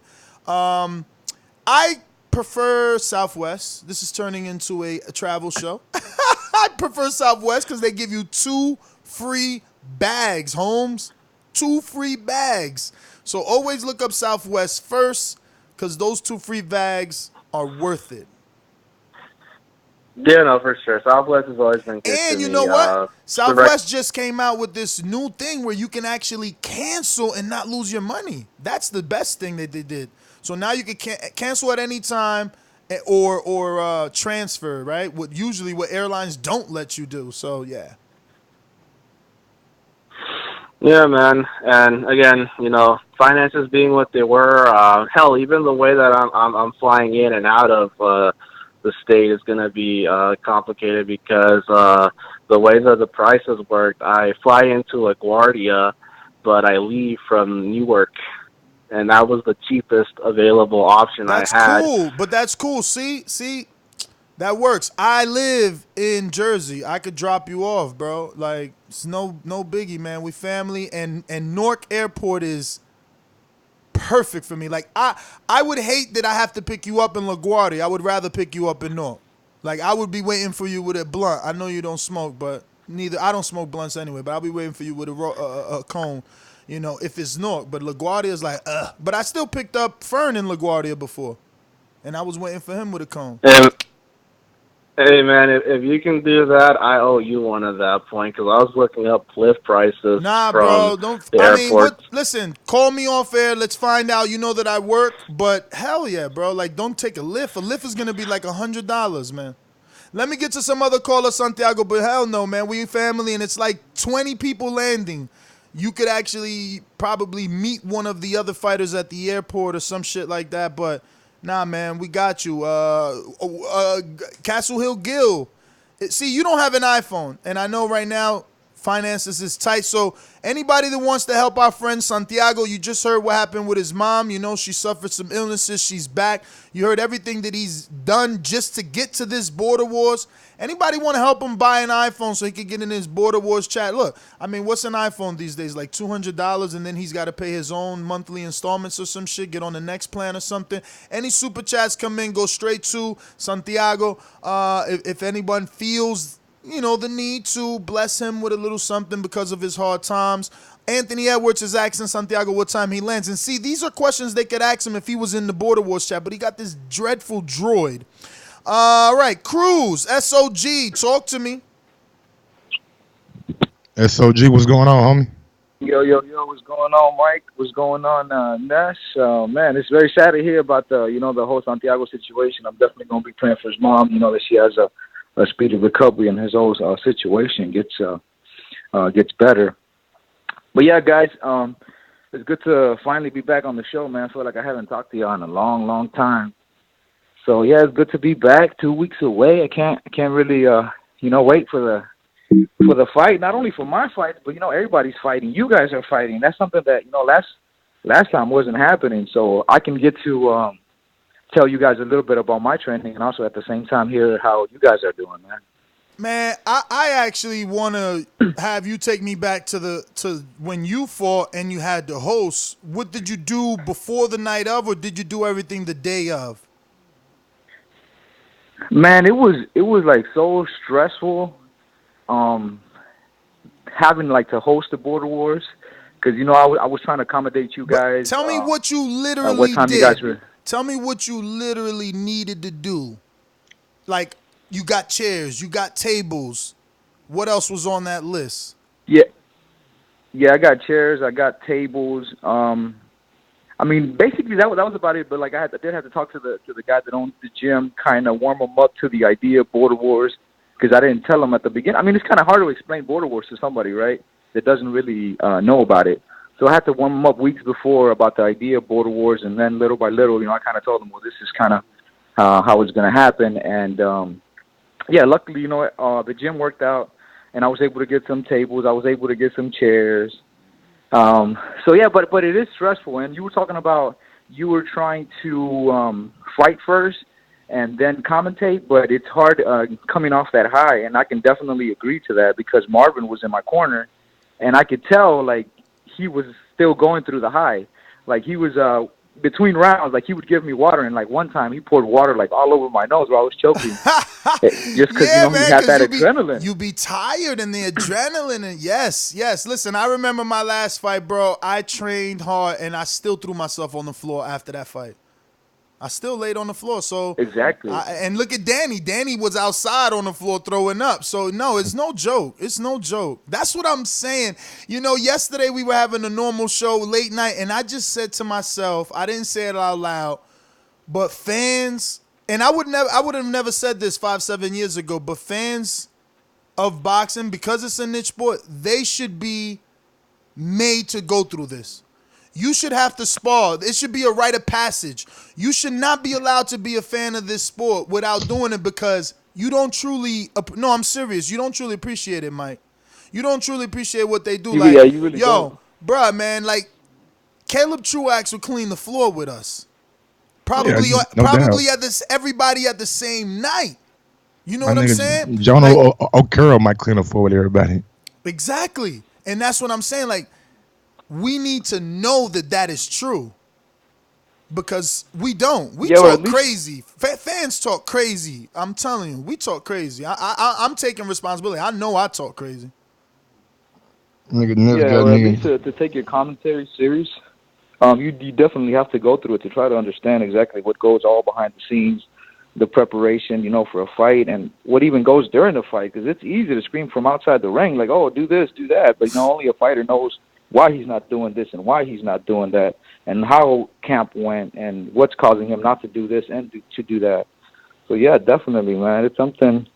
I prefer Southwest. This is turning into a travel show. I prefer Southwest because they give you 2 free bags, Holmes. 2 free bags. So always look up Southwest first because those 2 free bags are worth it. Yeah, no, for sure. Southwest has always been good. And you know what? Southwest just came out with this new thing where you can actually cancel and not lose your money. That's the best thing that they did. So now you can cancel at any time or transfer, right? What airlines don't let you do. So yeah. Yeah, man. And again, finances being what they were, hell, even the way that I'm flying in and out of the state is going to be complicated because the way that the prices work, I fly into LaGuardia, but I leave from Newark. And that was the cheapest available option I had. That's cool, but that's cool. See, that works. I live in Jersey. I could drop you off, bro. Like, it's no biggie, man. We family, and Newark Airport is perfect for me. Like, I would hate that I have to pick you up in LaGuardia. I would rather pick you up in Newark. Like, I would be waiting for you with a blunt. I know you don't smoke, but I don't smoke blunts anyway, but I'll be waiting for you with a cone. If it's Newark, but LaGuardia is like, ugh. But I still picked up Fern in LaGuardia before, and I was waiting for him with a cone. Hey, man, if you can do that, I owe you one at that point, because I was looking up Lyft prices bro, don't. The airport. Listen, call me off air. Let's find out. You know that I work, but hell yeah, bro. Like, don't take a Lyft. A Lyft is going to be like $100, man. Let me get to some other caller, Santiago, but hell no, man. We family, and it's like 20 people landing. You could actually probably meet one of the other fighters at the airport or some shit like that, but nah, man, we got you. Castle Hill Gill. See, you don't have an iPhone, and I know right now finances is tight. So anybody that wants to help our friend Santiago, you just heard what happened with his mom. You know, she suffered some illnesses. She's back. You heard everything that he's done just to get to this border wars. Anybody want to help him buy an iPhone so he can get in his border wars chat? Look, I mean, what's an iPhone these days? Like $200, and then he's got to pay his own monthly installments or some shit, get on the next plan or something. Any super chats come in, go straight to Santiago. If anyone feels the need to bless him with a little something because of his hard times. Anthony Edwards is asking Santiago what time he lands. And see, these are questions they could ask him if he was in the Border Wars chat, but he got this dreadful droid. All right, Cruz, SOG, talk to me. SOG, what's going on, homie? Yo, what's going on, Mike? What's going on, Ness? Man, it's very sad to hear about the whole Santiago situation. I'm definitely going to be praying for his mom, that she has a speedy recovery and his whole situation gets better. But yeah, guys, it's good to finally be back on the show, man. I feel like I haven't talked to you in a long, long time. So yeah, it's good to be back. 2 weeks away. I can't really wait for the fight. Not only for my fight, but everybody's fighting. You guys are fighting. That's something that last time wasn't happening. So I can get to tell you guys a little bit about my training, and also at the same time hear how you guys are doing, man. Man, I actually want to have you take me back to when you fought and you had to host. What did you do before the night of, or did you do everything the day of? Man, it was like so stressful, having like to host the Border Wars, because I was trying to accommodate you guys. But tell me what you literally what time did. You guys were... Tell me what you literally needed to do. Like, you got chairs, you got tables. What else was on that list? Yeah, I got chairs, I got tables. I mean, basically that was about it. But like I did have to talk to the guy that owns the gym, kind of warm him up to the idea of Border Wars, because I didn't tell him at the beginning. I mean, it's kind of hard to explain Border Wars to somebody, right, that doesn't really know about it. So I had to warm him up weeks before about the idea of Border Wars, and then little by little, I kind of told him, well, this is kind of how it's going to happen. And yeah, luckily, the gym worked out, and I was able to get some tables. I was able to get some chairs. So yeah, but it is stressful. And you were talking about you were trying to fight first and then commentate, but it's hard coming off that high. And I can definitely agree to that, because Marvin was in my corner, and I could tell like he was still going through the high. Like he was between rounds, like he would give me water, and like one time he poured water like all over my nose while I was choking. Just because he had that adrenaline. You be tired, and the adrenaline, and yes. Listen, I remember my last fight, bro. I trained hard, and I still threw myself on the floor after that fight. I still laid on the floor. So exactly. And look at Danny. Danny was outside on the floor throwing up. So no, it's no joke. It's no joke. That's what I'm saying. Yesterday we were having a normal show late night, and I just said to myself, I didn't say it out loud, but fans, and I would have never said this 5-7 years ago, but fans of boxing, because it's a niche sport, they should be made to go through this. You should have to spar. It should be a rite of passage. You should not be allowed to be a fan of this sport without doing it, because you don't truly, no, I'm serious. You don't truly appreciate it, Mike. You don't truly appreciate what they do. Like, you really yo, bruh, man, like, Caleb Truax would clean the floor with us. Probably at this, everybody at the same night. You know what I'm saying? John O'Carroll might clean the floor with everybody. Exactly. And that's what I'm saying. Like, we need to know that is true, because we don't. We talk crazy. Fans talk crazy. I'm telling you, we talk crazy. I'm taking responsibility. I know I talk crazy. At least to take your commentary serious, you definitely have to go through it to try to understand exactly what goes all behind the scenes, the preparation, for a fight, and what even goes during the fight. Because it's easy to scream from outside the ring, like, oh, do this, do that. But, only a fighter knows why he's not doing this and why he's not doing that, and how camp went and what's causing him not to do this and to do that. So yeah, definitely, man. It's something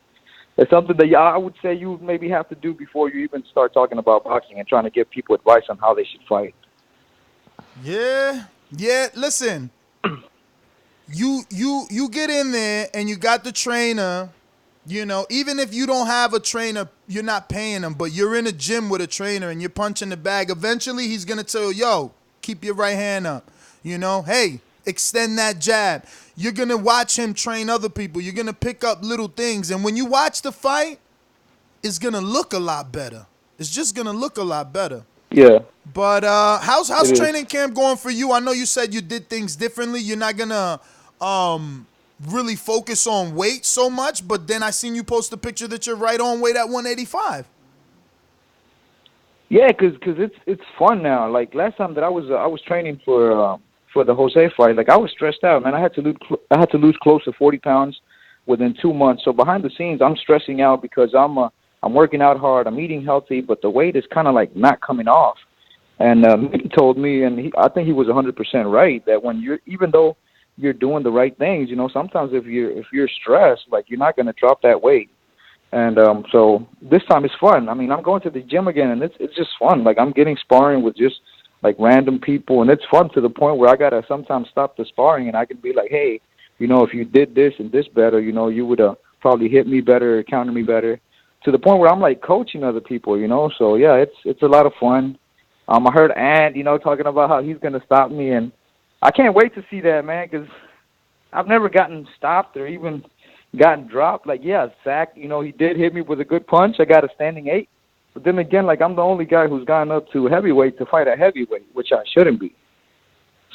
it's something that I would say you maybe have to do before you even start talking about boxing and trying to give people advice on how they should fight. Yeah, yeah. Listen, you get in there and you got the trainer. You know, even if you don't have a trainer, you're not paying him, but you're in a gym with a trainer and you're punching the bag. Eventually, he's gonna tell you, "Yo, keep your right hand up." You know, hey, extend that jab. You're gonna watch him train other people. You're gonna pick up little things, and when you watch the fight, it's gonna look a lot better. It's just gonna look a lot better. Yeah. But how's It is. training camp going for you? I know you said you did things differently. You're not gonna really focus on weight so much, but then I seen you post a picture that you're right on weight at 185. Yeah, cause it's fun now. Like last time that I was training for the Jose fight, like I was stressed out, man. I had to lose close to 40 pounds within 2 months. So behind the scenes, I'm stressing out because I'm working out hard, I'm eating healthy, but the weight is kind of like not coming off. And Mickey told me, and I think he was 100% right, that when even though you're doing the right things, you know, sometimes if you're stressed, like you're not going to drop that weight. And so this time it's fun. I mean, I'm going to the gym again, and it's just fun. Like I'm getting sparring with just like random people, and it's fun to the point where I gotta sometimes stop the sparring, and I can be like, hey, you know, if you did this and this better, you know, you would probably hit me better, counter me better. To the point where I'm like coaching other people, you know. So yeah, it's a lot of fun. I heard Ant, you know, talking about how he's gonna stop me, and I can't wait to see that, man, because I've never gotten stopped or even gotten dropped. Like, yeah, Zach, you know, he did hit me with a good punch. I got a standing 8. But then again, like, I'm the only guy who's gone up to heavyweight to fight a heavyweight, which I shouldn't be.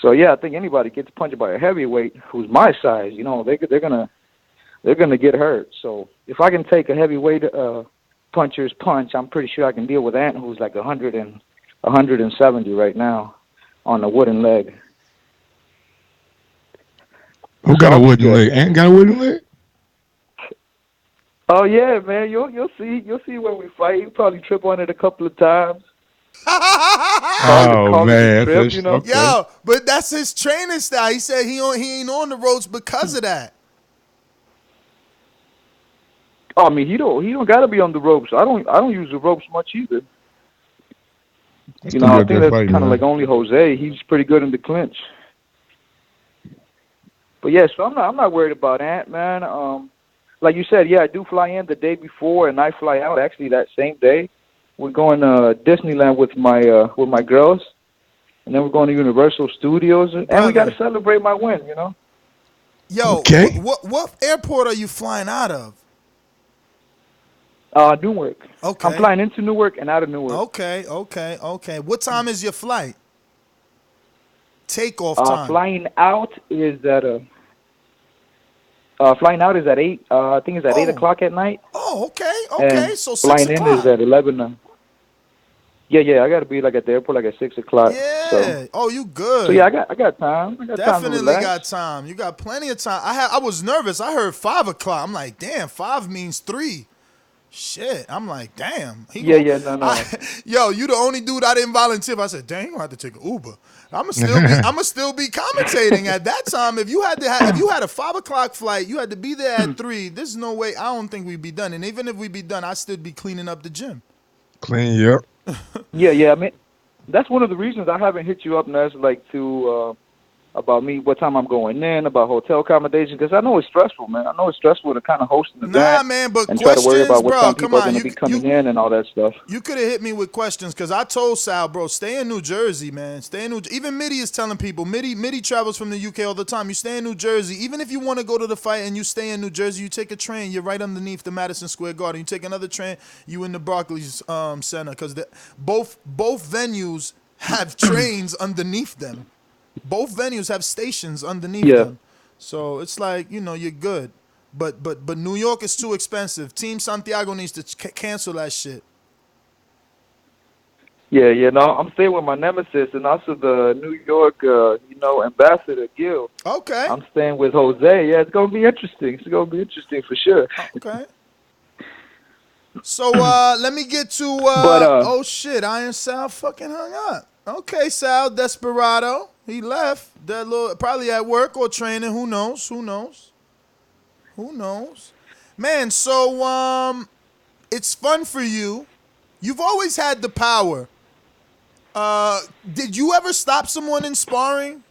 So yeah, I think anybody gets punched by a heavyweight who's my size, you know, they're gonna get hurt. So if I can take a heavyweight puncher's punch, I'm pretty sure I can deal with Ant, who's like 170 right now on a wooden leg. Who got a wooden leg? Ant got a wooden leg? Oh yeah, man. You'll see when we fight. You probably trip on it a couple of times. Oh man, trip, you know? Okay. Yo, but that's his training style. He said he ain't on the ropes because of that. Oh, I mean, he don't got to be on the ropes. I don't use the ropes much either. You know, I think that's kind of like only Jose. He's pretty good in the clinch. But yeah, so I'm not worried about Ant, man. Like you said, yeah, I do fly in the day before, and I fly out actually that same day. We're going to Disneyland with my girls, and then we're going to Universal Studios, and we got to celebrate my win, you know. Yo, what airport are you flying out of? Newark. Okay. I'm flying into Newark and out of Newark. Okay. What time is your flight? Takeoff time. Flying out is at 8. I think it's at 8 o'clock at night. Oh, okay. And So 6 flying o'clock. in is at 11. Yeah. I got to be like at the airport like at 6 o'clock. Yeah. So. Oh, you good? So yeah, I got time. Definitely got time. You got plenty of time. I was nervous. I heard 5 o'clock. I'm like, damn, 5 means 3. Shit. I'm like, damn. No. Yo, you the only dude I didn't volunteer. I said, dang, you gonna have to take an Uber. I'ma still be commentating at that time. If you had a 5 o'clock flight, you had to be there at 3. There's no way. I don't think we'd be done. And even if we'd be done, I'd still be cleaning up the gym. Clean, yep. Yeah. I mean, that's one of the reasons I haven't hit you up, Ness, like to about me, what time I'm going in, about hotel accommodation, because I know it's stressful, man. I know it's stressful to kind of host an event. Nah, man, but and questions, try to worry about what bro, time people are going to be coming in and all that stuff. You could have hit me with questions, because I told Sal, bro, stay in New Jersey, man. Even Mitty is telling people, Mitty travels from the UK all the time. You stay in New Jersey. Even if you want to go to the fight and you stay in New Jersey, you take a train, you're right underneath the Madison Square Garden. You take another train, you in the Barclays Center, because both venues have trains underneath them. Both venues have stations underneath them. So it's like, you know, you're good. But New York is too expensive. Team Santiago needs to cancel that shit. Yeah, no, I'm staying with my nemesis and also the New York, ambassador, Gil. Okay. I'm staying with Jose. Yeah, it's going to be interesting. It's going to be interesting for sure. Okay. So let me get to, oh shit, Iron Sal fucking hung up. Okay, Sal, Desperado. He left. Probably at work or training. Who knows? Man, so it's fun for you. You've always had the power. Did you ever stop someone in sparring?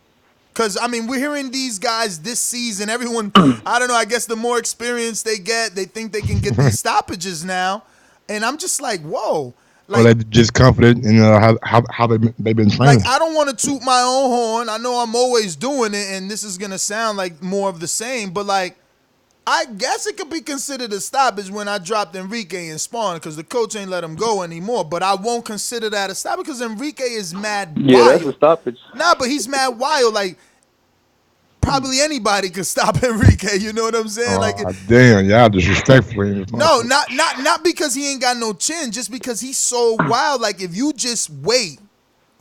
Because, I mean, we're hearing these guys this season. Everyone, I don't know, I guess the more experience they get, they think they can get these stoppages now. And I'm just like, whoa. Or they just confident in how they've been training. Like, I don't want to toot my own horn. I know I'm always doing it, and this is going to sound like more of the same. But, like, I guess it could be considered a stoppage when I dropped Enrique in sparring because the coach ain't let him go anymore. But I won't consider that a stoppage because Enrique is mad wild. Yeah, that's a stoppage. Nah, but he's mad wild. Like, probably anybody could stop Enrique. You know what I'm saying? Like, damn, y'all disrespectful. no, not because he ain't got no chin, just because he's so wild. Like, if you just wait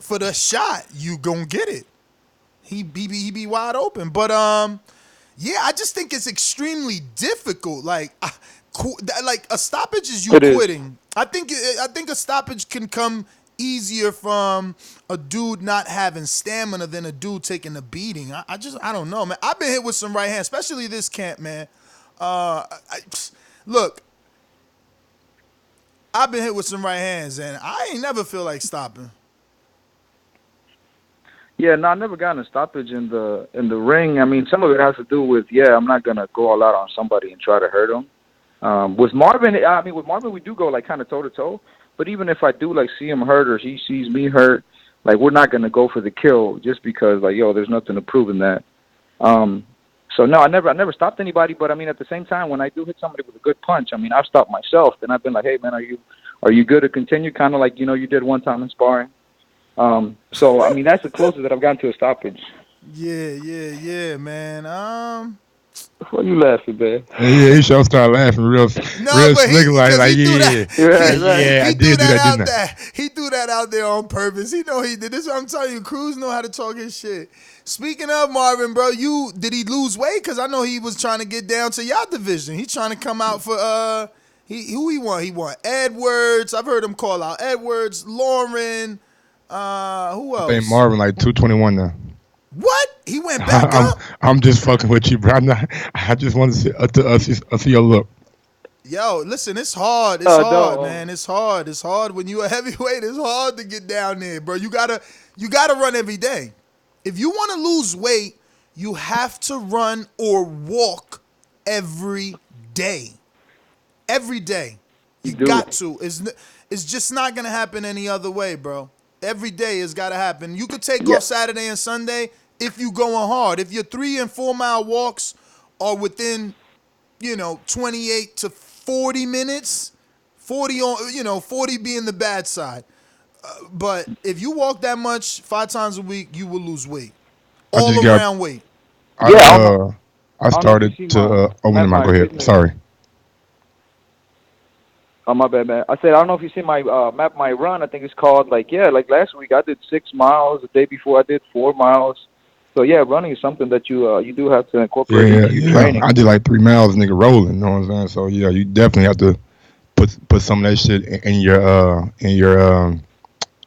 for the shot, you gonna get it. He be wide open. But yeah, I just think it's extremely difficult. Like a stoppage is you quitting. I think a stoppage can come easier from a dude not having stamina than a dude taking a beating. I don't know, man. I've been hit with some right hands, especially this camp, man. Look, I've been hit with some right hands, and I ain't never feel like stopping. Yeah, no, I never gotten a stoppage in the ring. I mean, some of it has to do with I'm not gonna go all out on somebody and try to hurt them. With Marvin, we do go like kind of toe to toe. But even if I do like see him hurt or he sees me hurt, like we're not gonna go for the kill just because like there's nothing to prove in that. So no, I never stopped anybody. But I mean, at the same time, when I do hit somebody with a good punch, I mean, I've stopped myself. Then I've been like, hey man, are you good to continue? Kind of like you did one time in sparring. So I mean that's the closest that I've gotten to a stoppage. Yeah, man. Why you laughing, man? Yeah, he sure started laughing real slick, like he I did do that, didn't I? He threw that out there on purpose. He know he did. This is what I'm telling you. Cruz know how to talk his shit. Speaking of Marvin, bro, did he lose weight? Because I know he was trying to get down to your division. He's trying to come out for who he want? He want Edwards. I've heard him call out Edwards, Lauren. Who else? I think Marvin like 221 now. What? He went back up? I'm just fucking with you, bro. I just want to see your look. Yo, listen, it's hard. It's hard, man. It's hard. It's hard when you a heavyweight. It's hard to get down there, bro. You gotta run every day. If you want to lose weight, you have to run or walk every day. Every day. You got to. It's just not gonna happen any other way, bro. Every day it's got to happen. You could take off Saturday and Sunday if you going hard. If your 3 and 4 mile walks are within, 28 to 40 minutes, 40 being the bad side. But if you walk that much 5 times a week, you will lose weight. All around weight. I started to open my. Go ahead. Sorry. Oh, my bad, man. I said, I don't know if you see my map, my run. I think it's called, like last week I did 6 miles. The day before I did 4 miles. So, yeah, running is something that you do have to incorporate into your training. I did like 3 miles, nigga, rolling. You know what I'm saying? So, yeah, you definitely have to put some of that shit in your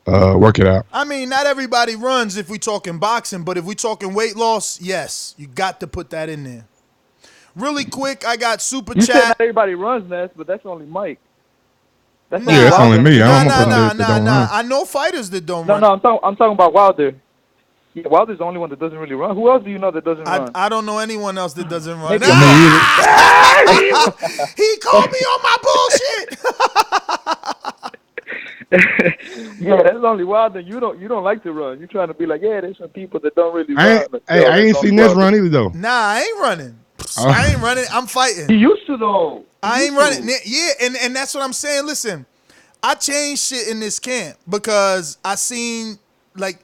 work it out. I mean, not everybody runs if we talking boxing, but if we talking weight loss, yes, you got to put that in there. Really quick, I got super chat. You said not everybody runs, Ness, but that's only Mike. That's only me. Nah. I know fighters that don't run. No, I'm talking about Wilder. Yeah, Wilder's the only one that doesn't really run. Who else do you know that doesn't run? I don't know anyone else that doesn't run. He called me on my bullshit. Yeah, that's only Wilder. You don't like to run. You're trying to be like, there's some people that don't really run. I ain't seen this run either though. Nah, I ain't running. I ain't running. I'm fighting. You used to though. I ain't running. Yeah, and that's what I'm saying. Listen, I changed shit in this camp because I seen like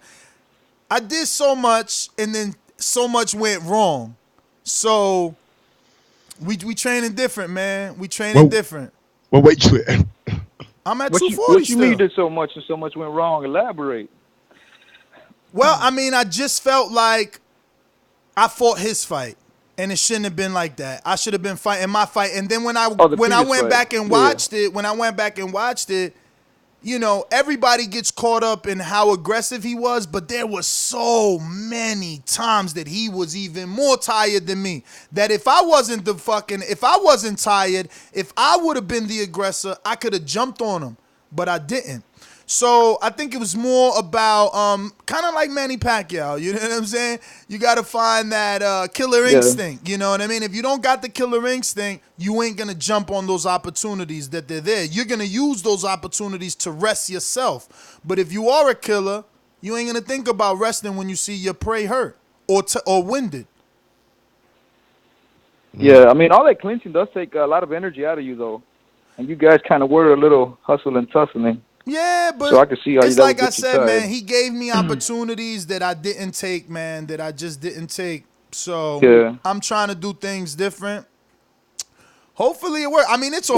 I did so much and then so much went wrong. So we training different, man. We training different. Well, wait, I'm at 240 What you still. mean you did so much and so much went wrong? Elaborate. Well, I mean, I just felt like I fought his fight. And it shouldn't have been like that. I should have been fighting my fight. And then when I went back and watched it, everybody gets caught up in how aggressive he was, but there was so many times that he was even more tired than me. That if I wasn't tired, if I would have been the aggressor, I could have jumped on him, but I didn't. So I think it was more about kind of like Manny Pacquiao. You know what I'm saying? You got to find that killer instinct. You know what I mean? If you don't got the killer instinct, you ain't going to jump on those opportunities that they're there. You're going to use those opportunities to rest yourself. But if you are a killer, you ain't going to think about resting when you see your prey hurt or winded. Yeah, I mean, all that clinching does take a lot of energy out of you, though. And you guys kind of were a little hustle and tussling. Yeah, but so I can see how it's like I said, tired. man, he gave me opportunities that I didn't take, man, that I just didn't take. So I'm trying to do things different. Hopefully it works. I mean, it's a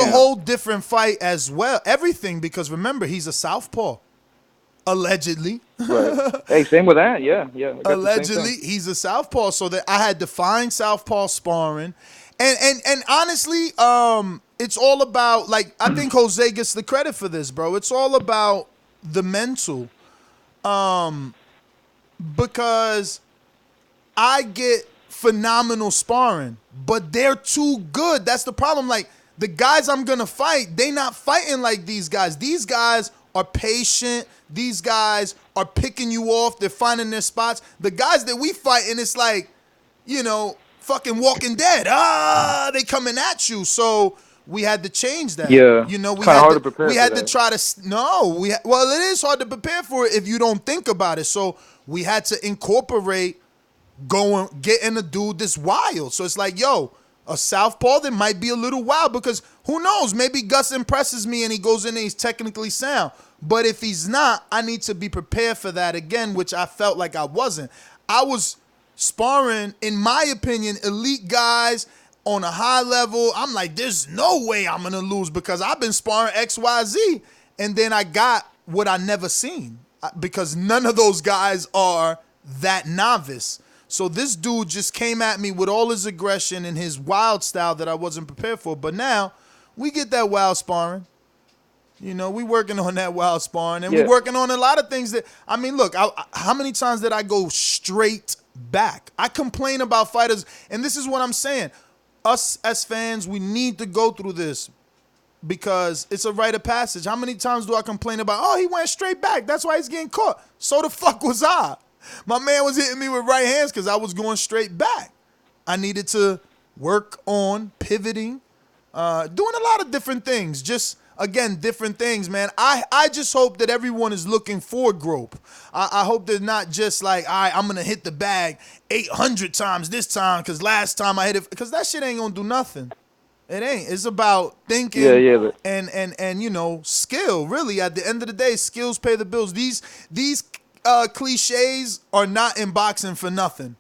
whole different fight as well. Everything, because remember, he's a southpaw. Allegedly. Right. Hey, same with that. Yeah. Allegedly, he's a southpaw, so that I had to find southpaw sparring. And honestly, it's all about, like, I think Jose gets the credit for this, bro. It's all about the mental. Because I get phenomenal sparring, but they're too good. That's the problem. Like, the guys I'm going to fight, they not fighting like these guys. These guys are patient. These guys are picking you off. They're finding their spots. The guys that we fight, and it's like, fucking Walking Dead. They coming at you. So we had to change that. Yeah. We had hard to prepare. We had to try to. Well, it is hard to prepare for it if you don't think about it. So we had to incorporate getting a dude that's wild. So it's like, a southpaw that might be a little wild, because who knows? Maybe Gus impresses me and he goes in and he's technically sound. But if he's not, I need to be prepared for that again, which I felt like I wasn't. I was sparring, in my opinion, elite guys on a high level. I'm like, there's no way I'm going to lose because I've been sparring XYZ. And then I got what I never seen, because none of those guys are that novice. So this dude just came at me with all his aggression and his wild style that I wasn't prepared for. But now we get that wild sparring. We working on that wild sparring, and we working on a lot of things that, I mean, look, how many times did I go straight back? I complain about fighters, and this is what I'm saying. Us as fans, we need to go through this because it's a rite of passage. How many times do I complain about, he went straight back, that's why he's getting caught? So the fuck was I? My man was hitting me with right hands because I was going straight back. I needed to work on pivoting, doing a lot of different things. Just, again, different things, man. I just hope that everyone is looking for growth. I hope they're not just like, all right, I'm going to hit the bag 800 times this time because last time I hit it. Because that shit ain't going to do nothing. It ain't. It's about thinking and skill. Really, at the end of the day, skills pay the bills. These cliches are not in boxing for nothing.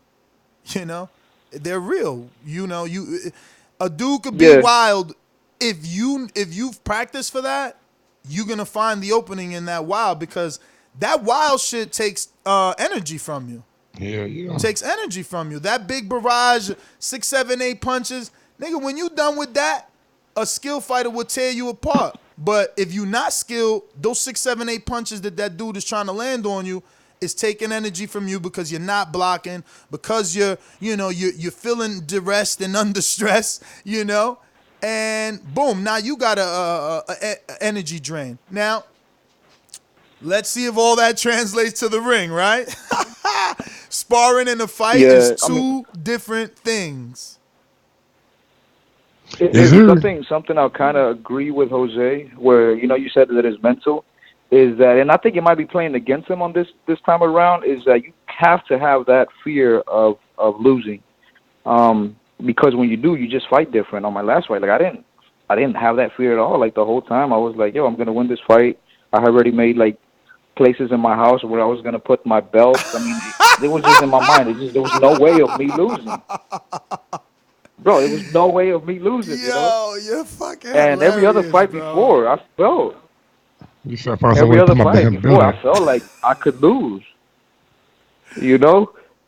They're real. A dude could be wild. If you've practiced for that, you're gonna find the opening in that wild, because that wild shit takes energy from you. Yeah. It takes energy from you. That big barrage, 6, 7, 8 punches, nigga. When you done with that, a skill fighter will tear you apart. But if you're not skilled, those 6, 7, 8 punches that dude is trying to land on you is taking energy from you because you're not blocking, because you're feeling duressed and under stress, and boom, now you got a energy drain. Now, let's see if all that translates to the ring, right? Sparring and a fight is two different things. Something I'll kind of agree with Jose, where you said that it's mental, is that, and I think it might be playing against him on this time around, is that you have to have that fear of losing, because when you do, you just fight different. On my last fight, like I didn't have that fear at all. Like the whole time, I was like, I'm gonna win this fight. I had already made like places in my house where I was gonna put my belt. I mean, it was just in my mind. There was no way of me losing. Bro, there was no way of me losing. You're fucking And every other fight before, I felt. Every other fight before, I felt like I could lose.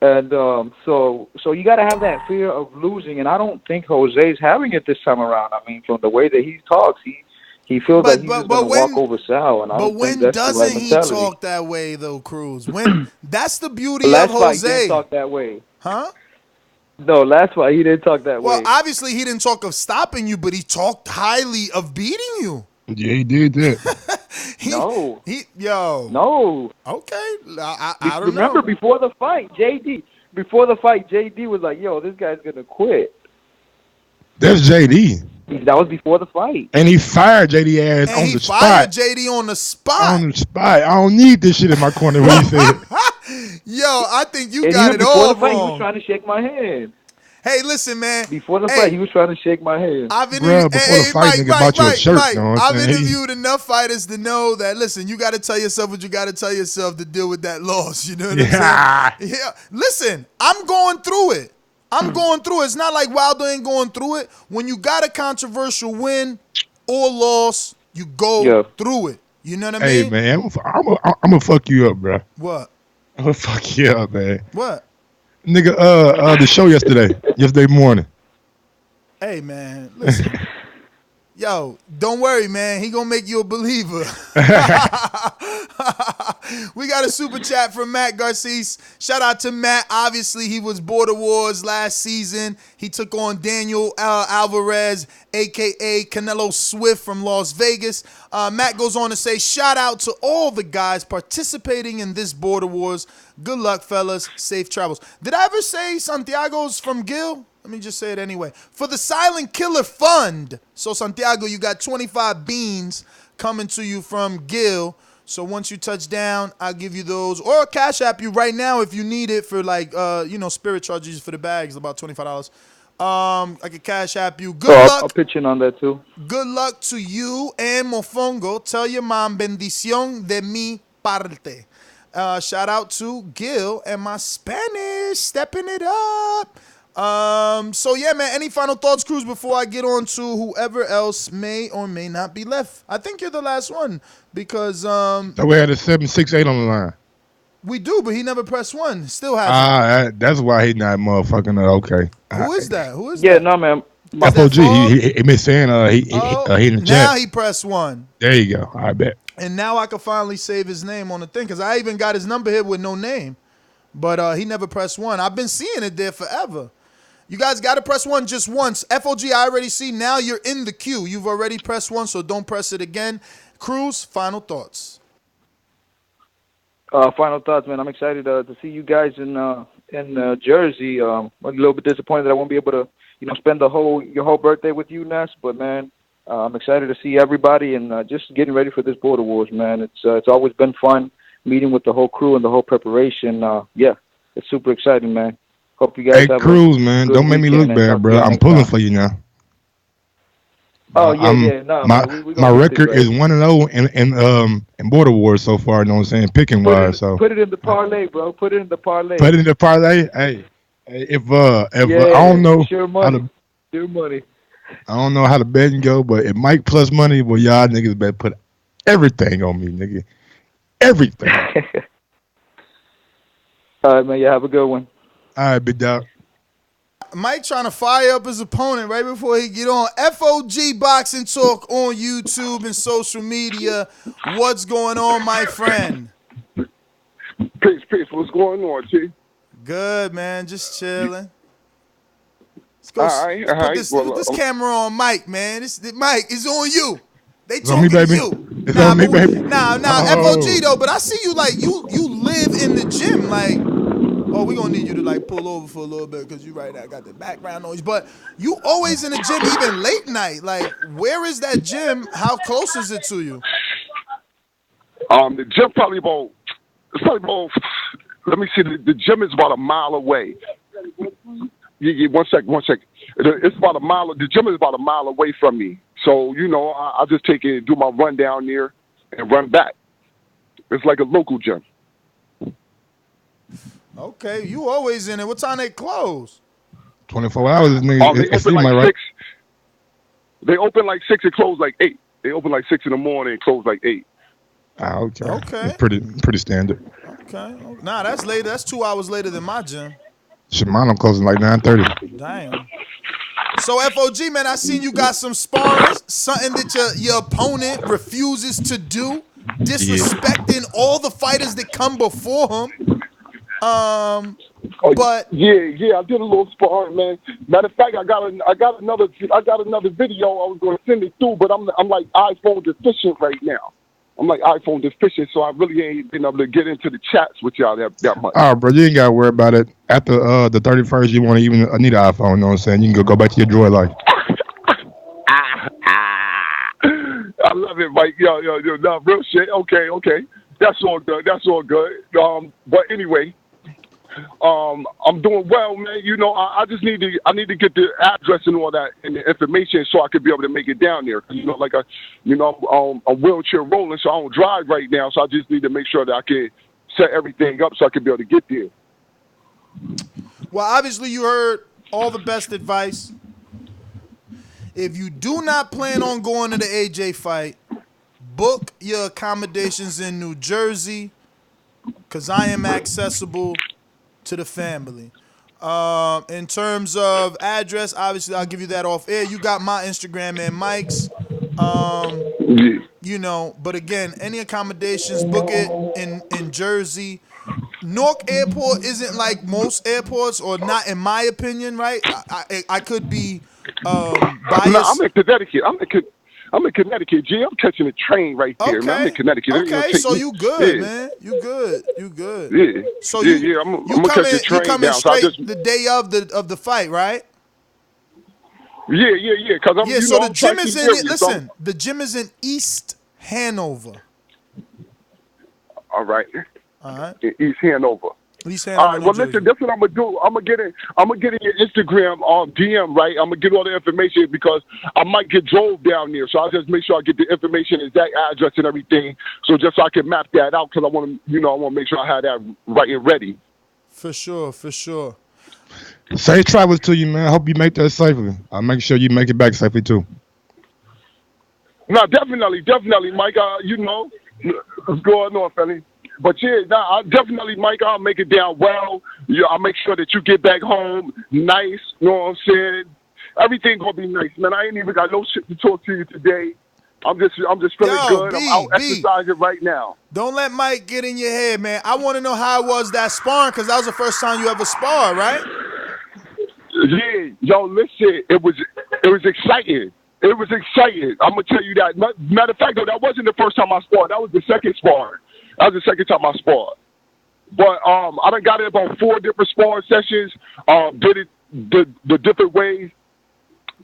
And so you got to have that fear of losing, and I don't think Jose's having it this time around. I mean, from the way that he talks, he feels like he's but just gonna walk over Sal, and I but don't think when that's the right doesn't he mentality. talk that way though, Cruz? When that's the The beauty of last fight, he didn't Jose, talk that way. huh? No, last fight he didn't talk that Well, way. obviously he didn't talk of stopping you, but he talked highly of beating you. Yeah, he did that. No. Yo. No. Okay. I don't Remember, know. before the fight, JD was like, yo, this guy's going to quit. That's JD. That was before the fight. And he fired JD ass on the spot. Fired JD on the spot. On the spot. I don't need this shit in my corner when he said it. Yo, I think you and got it all before the fight, wrong. He was trying to shake my hand. Hey, listen, man. Before the fight, he was trying to shake my hand. I've interviewed, before the fight, nigga bought you a shirt. Mike, You know what I've I'm saying? interviewed enough fighters to know that, listen, you got to tell yourself what you got to tell yourself to deal with that loss. You know what I'm saying? Yeah. Listen, I'm going through it. It's not like Wilder ain't going through it. When you got a controversial win or loss, you go through it. You know what I mean? Hey, man, I'm gonna fuck you up, bro. What? I'm gonna fuck you up, man. What? Nigga, the show yesterday morning. Hey, man, listen. Yo, don't worry, man. He gonna make you a believer. We got a super chat from Matt Garces. Shout out to Matt. Obviously, he was Border Wars last season. He took on Daniel Alvarez, a.k.a. Canelo Swift from Las Vegas. Matt goes on to say, shout out to all the guys participating in this Border Wars. Good luck, fellas. Safe travels. Did I ever say Santiago's from Gil? Let me just say it anyway. For the Silent Killer Fund. So, Santiago, you got 25 beans coming to you from Gil. So, once you touch down, I'll give you those. Or Cash App you right now if you need it for, like, spirit charges for the bags, about $25. I could Cash App you. Good luck. I'll pitch in on that, too. Good luck to you and Mofongo. Tell your mom, bendición de mi parte. Shout out to Gil and my Spanish, stepping it up. So yeah, man, any final thoughts, Cruz, before I get on to whoever else may or may not be left? I think you're the last one because So we had a 7-6-8 on the line. We do, but he never pressed one. Still hasn't. That's why he not motherfucking okay. Who is that? Yeah, no, man. FOG, he been saying he in the chat. Now he pressed one. There you go. I bet. And now I can finally save his name on the thing because I even got his number here with no name. But he never pressed one. I've been seeing it there forever. You guys got to press one just once. FOG, I already see. Now you're in the queue. You've already pressed one, so don't press it again. Cruz, final thoughts. Final thoughts, man. I'm excited to see you guys in Jersey. I'm a little bit disappointed that I won't be able to, spend your whole birthday with you, Ness. But man, I'm excited to see everybody and just getting ready for this Border Wars, man. It's always been fun meeting with the whole crew and the whole preparation. Yeah, it's super exciting, man. Hope you guys have Cruz, man. Don't make me look bad, bro. I'm pulling for you now. Oh yeah. No, my record is 1-0 in Border Wars so far. You know what I'm saying? Picking wise, so put it in the parlay, bro. Put it in the parlay. Put it in the parlay. Hey, if I don't know sure money. Sure money. I don't know how the betting go, but if Mike plus money, well, y'all niggas better put everything on me, nigga. Everything. All right, man. You have a good one. All right, big dog. Mike trying to fire up his opponent right before he get on. FOG Boxing Talk on YouTube and social media. What's going on, my friend? Peace. What's going on, T? Good, man. Just chilling. Let's go. All right. Put this camera on Mike, man. Mike, it's on you. They it's on me, baby. It's on me, baby. Nah, FOG though. But I see you like you live in the gym, like. Oh, we gonna need you to like pull over for a little bit because you right. I got the background noise, but you always in the gym, even late night. Like, where is that gym? How close is it to you? The gym probably about. Let me see. The gym is about a mile away. Yeah, one sec. It's about a mile. The gym is about a mile away from me. So I'll just take it, do my run down there, and run back. It's like a local gym. Okay, you always in it. What time they close? 24 hours, nigga. They open like 6. They open like 6 and close like 8. They open like 6 in the morning and close like 8. Okay. Okay. Pretty standard. Okay. Nah, that's later. That's 2 hours later than my gym. Shit, mine I'm closing like 9:30. Damn. So FOG, man, I seen you got some sparring, something that your opponent refuses to do, disrespecting all the fighters that come before him. But yeah, I did a little sparring, man. Matter of fact, I got another video. I was going to send it through, but I'm like iPhone deficient right now. I'm like iPhone deficient, so I really ain't been able to get into the chats with y'all that much. All right, bro, you ain't got to worry about it. After the 31st, you want to even need an iPhone, you know what I'm saying? You can go back to your Droid life. I love it, Mike. Yo, no, real shit. Okay. That's all good. But anyway, I'm doing well, man. You know, I just need to get the address and all that and the information so I could be able to make it down there. You know, like I'm wheelchair rolling, so I don't drive right now. So I just need to make sure that I can set everything up so I can be able to get there. Well, obviously you heard all the best advice. If you do not plan on going to the AJ fight, book your accommodations in New Jersey, because I am accessible to the family. In terms of address, obviously I'll give you that off air. You got my Instagram and Mike's. You know, but again, any accommodations, book it in Jersey. Newark Airport isn't like most airports, or not in my opinion, right? I could be biased. No, I'm in Connecticut. I'm in Connecticut, G. I'm catching a train right there, okay. man. I'm in Connecticut. Okay, so you good, man. You good. Yeah. So I'm gonna catch a train you coming down. straight So I just, the day of the fight, right? Yeah. Cause I'm. Yeah. You So know, the gym I'm is in. serious, Listen, the gym is in East Hanover. All right. All right. In East Hanover. East Hanover. All right. Well, listen. That's what I'm gonna do. I'm gonna get in your Instagram DM, right? I'm gonna get all the information because I might get drove down there, so I'll just make sure I get the information, exact address, and everything, so just so I can map that out. Because I want to make sure I have that right and ready. For sure. Safe travels to you, man. I hope you make that safely. I'll make sure you make it back safely too. No, definitely, Mike. You know what's going on, fella. But yeah, definitely, Mike. I'll make it down well. Yeah, I'll make sure that you get back home nice. You know what I'm saying? Everything gonna be nice, man. I ain't even got no shit to talk to you today. I'm just feeling good. I'm out exercising right now. Don't let Mike get in your head, man. I want to know how it was that sparring, because that was the first time you ever sparred, right? Yeah, yo, listen, it was exciting. It was exciting. I'm gonna tell you that. Matter of fact, though, that wasn't the first time I sparred. That was the second sparring. That was the second time I sparred. But I done got it about 4 different sparring sessions. Did it the different ways.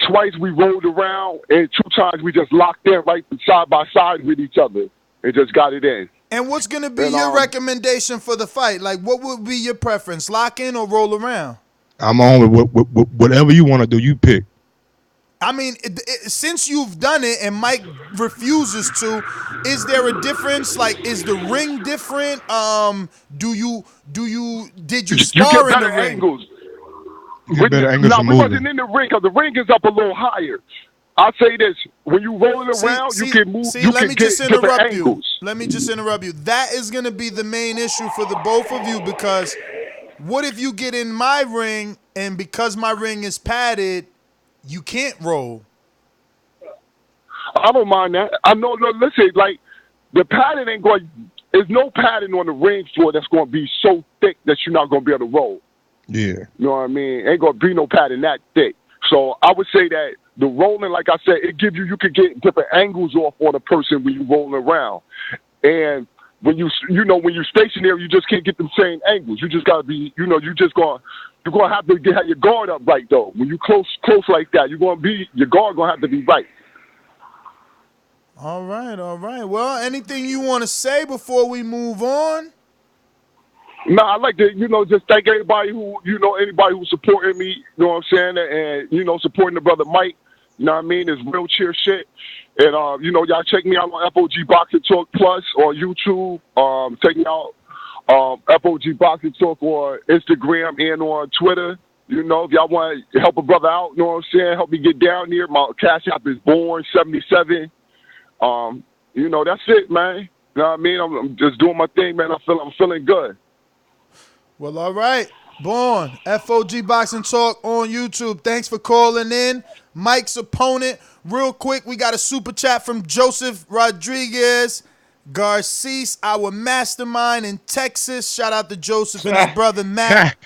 Twice we rolled around, and 2 times we just locked in right side by side with each other and just got it in. And what's gonna be your recommendation for the fight? Like, what would be your preference, lock in or roll around? I'm on with whatever you want to do. You pick. I mean, since you've done it and Mike refuses to, is there a difference? Like, is the ring different? Did you spar in the ring? Angles. You get better angles from we moving. wasn't in the ring because the ring is up a little higher. I'll say this: when you rolling around, you can move. You can get different angles. Let me just interrupt you. That is going to be the main issue for the both of you, because what if you get in my ring and because my ring is padded, you can't roll? I don't mind that. I know. No, listen, like the padding ain't going. There's no padding on the ring floor that's going to be so thick that you're not going to be able to roll. Yeah. You know what I mean? Ain't going to be no padding that thick. So I would say that the rolling, like I said, it gives you could get different angles off on a person when you rolling around, and when you're stationary, you just can't get them same angles. You just gotta be, you're gonna have to have your guard up right though. When you close like that, your guard gonna have to be right. All right. Well, anything you want to say before we move on? No, I'd like to, just thank everybody anybody who's supporting me, you know what I'm saying, and, supporting the brother Mike, you know what I mean, his wheelchair shit. And, y'all check me out on FOG Boxing Talk Plus or YouTube. Check me out, FOG Boxing Talk on Instagram and on Twitter. If y'all want to help a brother out, you know what I'm saying, help me get down there. My cash app is Born77. That's it, man. You know what I mean? I'm just doing my thing, man. I'm feeling good. Well, all right. Born. FOG Boxing Talk on YouTube. Thanks for calling in. Mike's opponent. Real quick, we got a super chat from Joseph Rodriguez Garces, our mastermind in Texas. Shout out to Joseph and his brother Matt.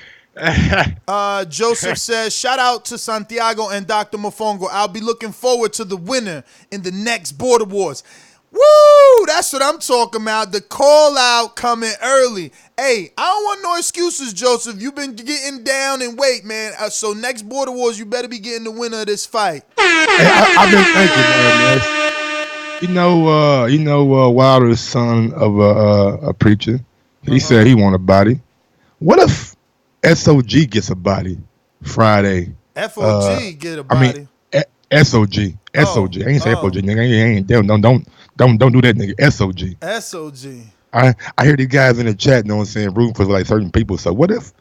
Joseph says, shout out to Santiago and Dr. Mofongo. I'll be looking forward to the winner in the next Border Wars. Woo! That's what I'm talking about. The call out coming early. Hey, I don't want no excuses, Joseph. You've been getting down in weight, man. So next Border Wars, you better be getting the winner of this fight. Hey, I've been thinking, man. Wilder's son of a preacher. He said he want a body. What if SOG gets a body Friday? FOG get a body. SOG. SOG. I ain't say FOG, nigga. Don't do that, nigga. SOG. SOG. I hear these guys in the chat, you know what I'm saying, rooting for like certain people. So what if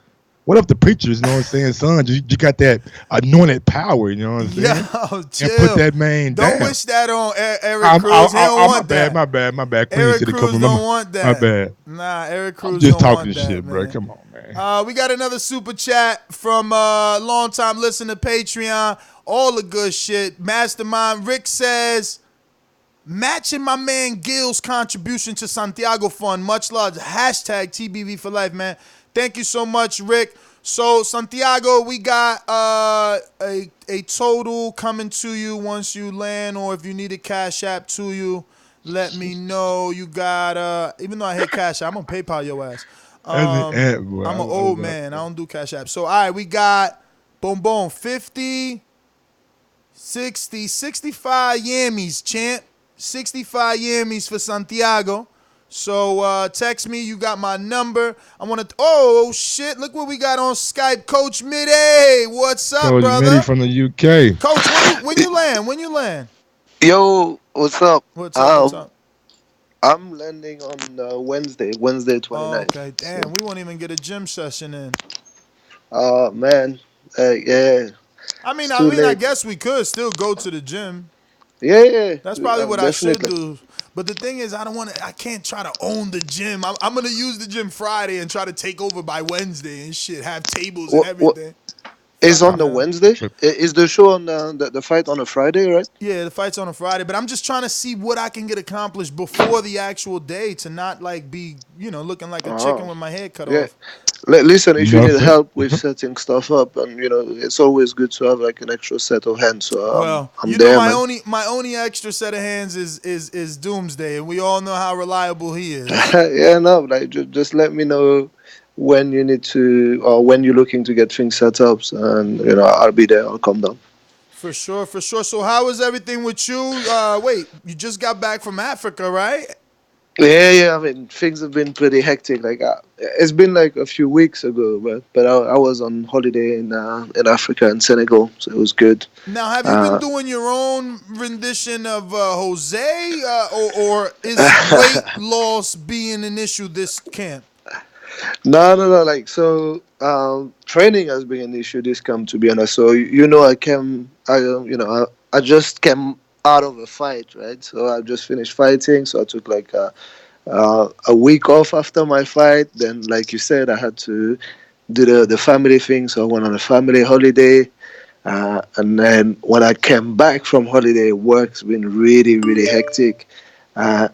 the preachers, you know what I'm saying, son, you got that anointed power, you know what I'm saying? Yo, chill. And put that man down. Don't wish that on Eric Cruz. He don't want that. My bad. Eric Cruz don't want that. My bad. Nah, Eric Cruz I'm just don't talking want that, shit, man. bro. Come on, man. We got another super chat from long-time listener Patreon. All the good shit. Mastermind Rick says, matching my man Gil's contribution to Santiago Fund. Much love. Hashtag TBV for life, man. Thank you so much, Rick. So, Santiago, we got a total coming to you once you land, or if you need a Cash App to you, let me know. You got, even though I hate Cash App, I'm going to PayPal your ass. I'm an old man. I don't do Cash App. So, all right, we got, boom, 50, 60, 65 yammies, champ. 65 yammies for Santiago. So text me. You got my number. I want to. Oh shit! Look what we got on Skype. Coach Midday, what's up, Coach brother? Mitty from the UK. Coach, when you land? When you land? Yo, what's up? What's up? I'm landing on Wednesday 29th. Oh, okay, damn. We won't even get a gym session in. Man. Yeah. I guess we could still go to the gym. Yeah. That's probably what I should do. But the thing is, I can't try to own the gym. I'm going to use the gym Friday and try to take over by Wednesday and shit, have tables and everything. Is on the Wednesday? Is the show on the fight on a Friday, right? Yeah, the fight's on a Friday, but I'm just trying to see what I can get accomplished before the actual day to not like be, looking like a chicken with my head cut off. Listen, if you need help with setting stuff up, and it's always good to have like an extra set of hands. So I'm there, my only extra set of hands is Doomsday, and we all know how reliable he is. Yeah, no, like just let me know when you need to, or when you're looking to get things set up, and I'll be there. I'll come down. For sure. So how is everything with you? Wait, you just got back from Africa, right? Yeah. I mean, things have been pretty hectic. Like it's been like a few weeks ago, but I was on holiday in Africa and Senegal, so it was good. Now, have you been doing your own rendition of Jose, or is weight loss being an issue this camp? No. Like so, training has been an issue this camp, to be honest. So I just came out of a fight, right? So I just finished fighting, so I took like a week off after my fight. Then, like you said, I had to do the family thing, so I went on a family holiday. And then when I came back from holiday, work's been really, really hectic. And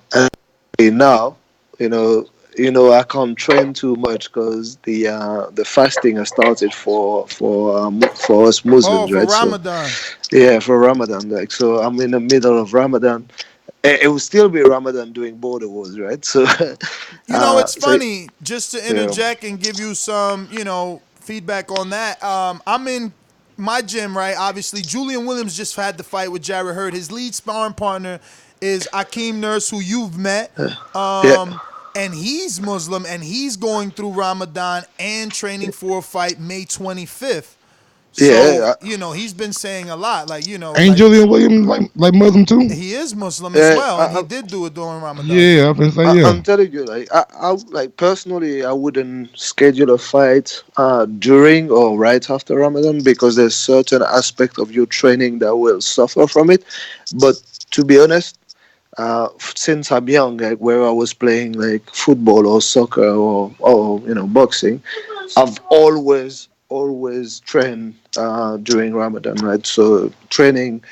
now, I can't train too much because the fasting has started for us Muslims, right? Ramadan. So, for Ramadan. Like, so I'm in the middle of Ramadan. It will still be Ramadan doing Border Wars, right? So, it's funny, just to interject and give you some, feedback on that. I'm in my gym, right? Obviously, Julian Williams just had the fight with Jarrett Hurd. His lead sparring partner is Akeem Nurse, who you've met. And he's Muslim, and he's going through Ramadan and training for a fight May 25th. So, he's been saying a lot, like, Ain't Julian Williams like Muslim too? He is Muslim as well, and he did do it during Ramadan. Yeah, I've been saying, I'm telling you, like, I like personally, I wouldn't schedule a fight during or right after Ramadan because there's certain aspect of your training that will suffer from it. But to be honest, since I'm young, like where I was playing like football or soccer or boxing, I've always trained during Ramadan, right? So training,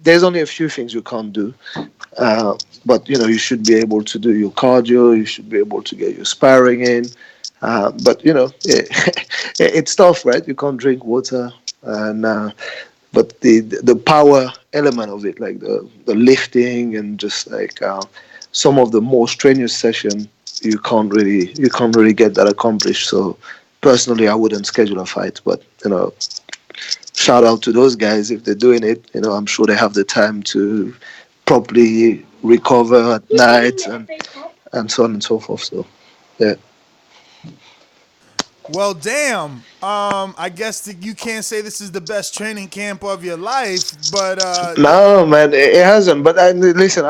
there's only a few things you can't do, but you should be able to do your cardio. You should be able to get your sparring in. But it's tough, right? You can't drink water, and but the power element of it, like the lifting and just like some of the more strenuous session, you can't really get that accomplished. So personally, I wouldn't schedule a fight, but shout out to those guys if they're doing it. I'm sure they have the time to properly recover at night and so on and so forth. So yeah. Well, damn. I guess that you can't say this is the best training camp of your life, but No, man, it hasn't. But listen,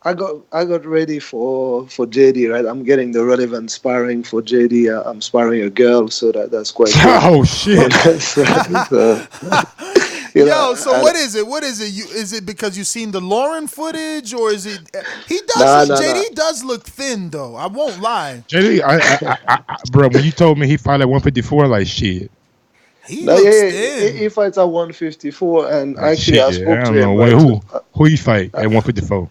I got ready for JD, right? I'm getting the relevant sparring for JD. I'm sparring a girl, so that's quite good. Oh shit! So, yo, so what is it? What is it? Is it because you seen the Lauren footage, or is it? He does. Nah. JD does look thin, though. I won't lie. JD, bro, when you told me he fought at 154, like shit. He No, looks yeah, thin. he fights at 154, and Like actually, shit. I I spoke to don't know him. wait, Right? who he fight at 154.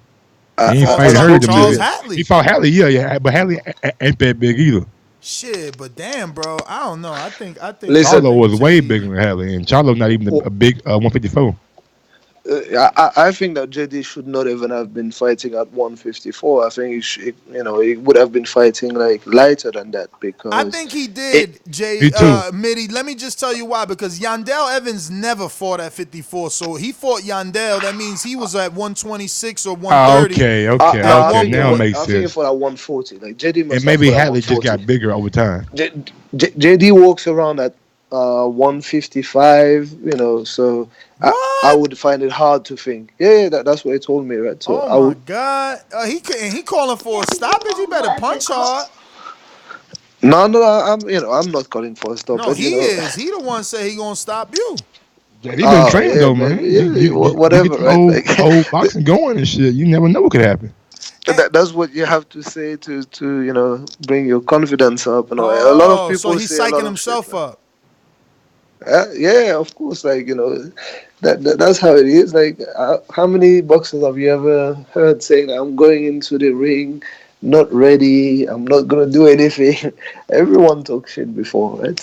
He I, ain't I, fight I Hurley. spoke to Charles him. Hatley. He fought Hatley, yeah, but Hatley ain't that big either. Shit, but damn, bro, I don't know. I think. Listen, Charlo was way bigger than Hatley, and Charlo not even a big 154. I think that JD should not even have been fighting at 154. I think he would have been fighting like lighter than that because I think he did, Me too. Mitty. Let me just tell you why. Because Yandel Evans never fought at 54, so he fought Yandel. That means he was at 126 or 130. Okay. Now it makes I think he sense. fought at 140. Like JD must And maybe have fought at Hatley just 140. got bigger over time. JD walks around at 155. So I would find it hard to think. Yeah, that's what he told me, right? So Oh my God, he calling for a stoppage. He better punch hard. No, I'm not calling for a No, stoppage. he is. He the one say he gonna stop you. Yeah, he been training though, man. Whatever, you get right? the old boxing going and shit. You never know what could happen. That's what you have to say to bring your confidence up. A lot of Oh, so people he's say a lot psyching of himself shit. up. Yeah, of course. That's how it is. How many boxers have you ever heard saying, "I'm going into the ring, not ready. I'm not gonna do anything." Everyone talks shit before, right?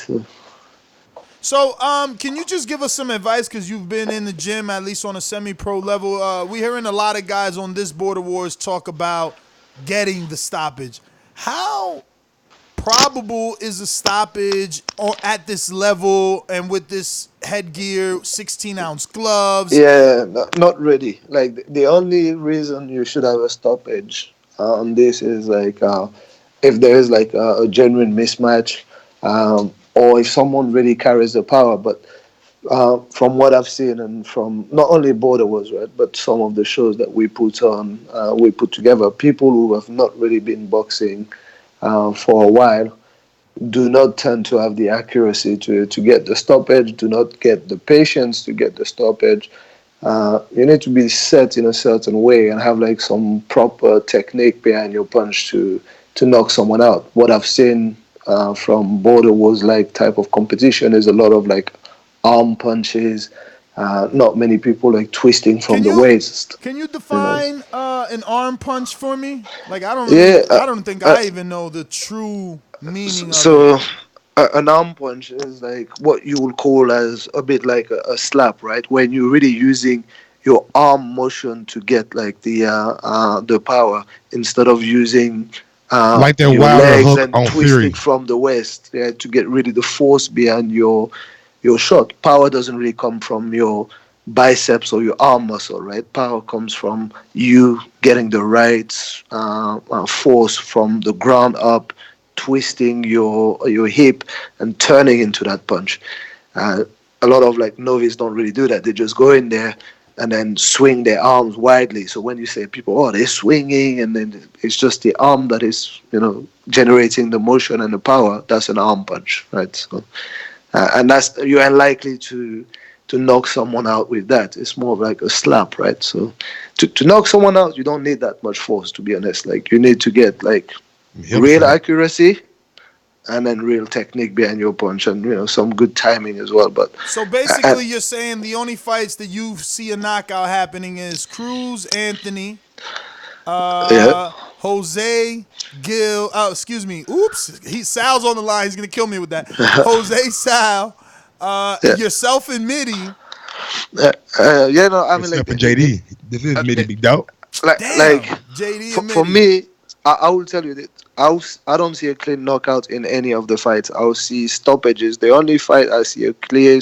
So, can you just give us some advice? Because you've been in the gym, at least on a semi-pro level. We're hearing a lot of guys on this Border Wars talk about getting the stoppage. How probable is a stoppage at this level and with this headgear, 16-ounce gloves? Yeah, not really. Like the only reason you should have a stoppage on this is if there is a genuine mismatch, or if someone really carries the power. But from what I've seen and from not only Border Wars, right, but some of the shows that we put on, we put together, people who have not really been boxing for a while do not tend to have the accuracy to get the stoppage, do not get the patience to get the stoppage. You need to be set in a certain way and have some proper technique behind your punch to knock someone out. What I've seen from Border Wars type of competition is a lot of arm punches, not many people twisting from the waist. Can you define an arm punch for me? I don't think I even know the true meaning of So it. an arm punch is what you would call as a bit like a slap, right? When you're really using your arm motion to get the power instead of using Like that your Wilder legs hook and on twisting Fury. from the waist, yeah, to get really the force behind your shot. Power doesn't really come from your biceps or your arm muscle, right? Power comes from you getting the right force from the ground up, twisting your hip and turning into that punch. A lot of novices don't really do that. They just go in there and then swing their arms widely. So when you say people, oh, they're swinging, and then it's just the arm that is generating the motion and the power. That's an arm punch, right? So, and that's you're unlikely to knock someone out with that. It's more of like a slap, right? So to knock someone out, you don't need that much force, to be honest. You need to get real accuracy and then real technique behind your punch, and some good timing as well. But So basically, you're saying the only fights that you see a knockout happening is Cruz, Anthony, yeah, Jose, Gil. Oh, excuse me. Oops, Sal's on the line. He's gonna kill me with that. Jose, Sal, yeah, yourself, and Mitty. I mean, Except for JD. This is Mitty Big Dog. like Damn, JD and for Mitty. me, I will tell you that I don't see a clean knockout in any of the fights. I'll see stoppages. The only fight I see a clear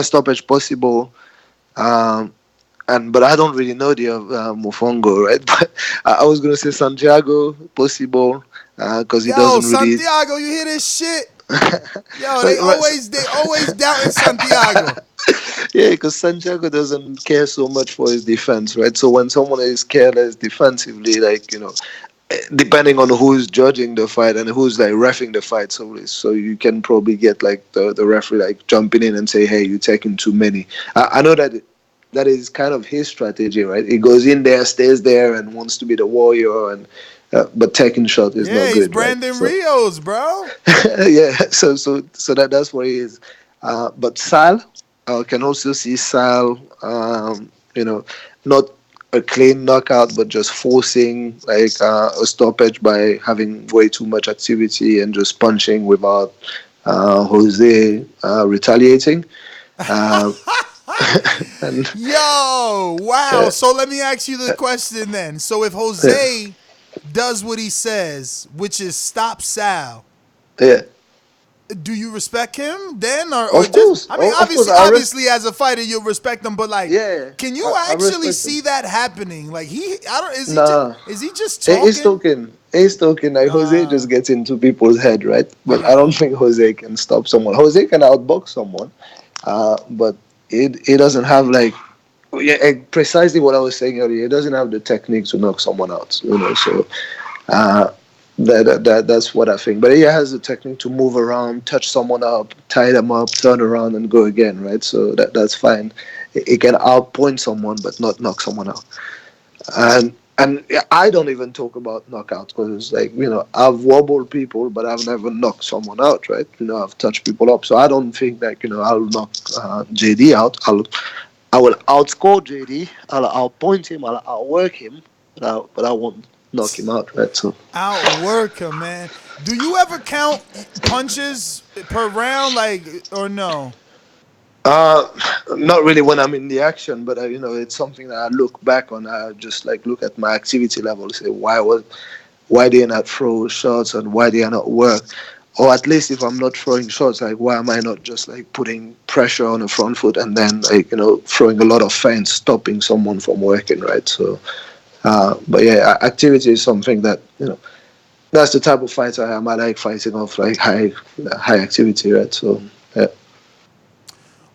stoppage possible. Um, but I don't really know the Mufongo, right? But I was gonna say Santiago possible because he Yo, doesn't really. Santiago, you hear this shit? Yo, Right, they always doubting Santiago. yeah, because Santiago doesn't care so much for his defense, right? So when someone is careless defensively, like depending on who's judging the fight and who's like reffing the fight, so you can probably get like the referee like jumping in and say, hey, you're taking too many. I know that is kind of his strategy, right? He goes in there, stays there, and wants to be the warrior, and but taking shot is Yeah, not he's good, right? Brandon So Rios, bro. yeah, so that's what he is. But Sal, I can also see Sal, not a clean knockout, but just forcing like a stoppage by having way too much activity and just punching without Jose retaliating. Uh, and Yo, wow. So let me ask you the question then. So if Jose does what he says, which is stop Sal, yeah, do you respect him then, or of just? course, I mean, of course, obviously, as a fighter, you respect him, but like, yeah, can you I actually respect see him. that happening? Like I don't. Nah. Is he just He's talking? talking. He's talking. Like Jose just gets into people's head, right? But I don't think Jose can stop someone. Jose can outbox someone, but it doesn't have like precisely what I was saying earlier. It doesn't have the technique to knock someone out. So uh, that's what I think. But he has the technique to move around, touch someone up, tie them up, turn around, and go again, right? So that's fine. He can outpoint someone, but not knock someone out. And I don't even talk about knockouts because like I've wobbled people, but I've never knocked someone out, right? I've touched people up, so I don't think that I'll knock JD out. I will outscore JD. I'll outpoint him. I'll outwork him, but I won't knock him out, right? So Outwork him, man. Do you ever count punches per round, like, or no? Uh, not really when I'm in the action, but it's something that I look back on. I just like look at my activity level, say why they not throw shots and why they are not work, or at least if I'm not throwing shots, like why am I not just like putting pressure on the front foot and then like throwing a lot of feints, stopping someone from working, right? So, but yeah, activity is something that that's the type of fighter I am. I like fighting off like high activity, right? So yeah.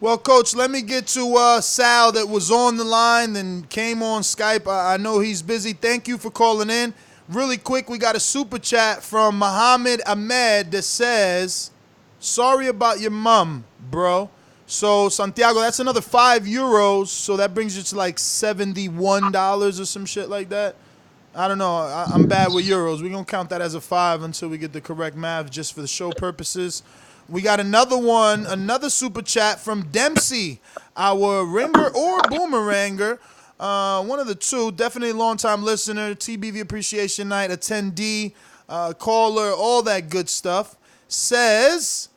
Well, Coach, let me get to Sal that was on the line and came on Skype. I know he's busy. Thank you for calling in. Really quick, we got a super chat from Muhammad Ahmed that says, sorry about your mom, bro. So, Santiago, that's another €5. So that brings you to like $71 or some shit like that. I don't know. I'm bad with euros. We're going to count that as a 5 until we get the correct math just for the show purposes. We got another one, another super chat from Dempsey, our ringer or boomeranger. One of the two, definitely a long-time listener, TBV Appreciation Night attendee, caller, all that good stuff. Says,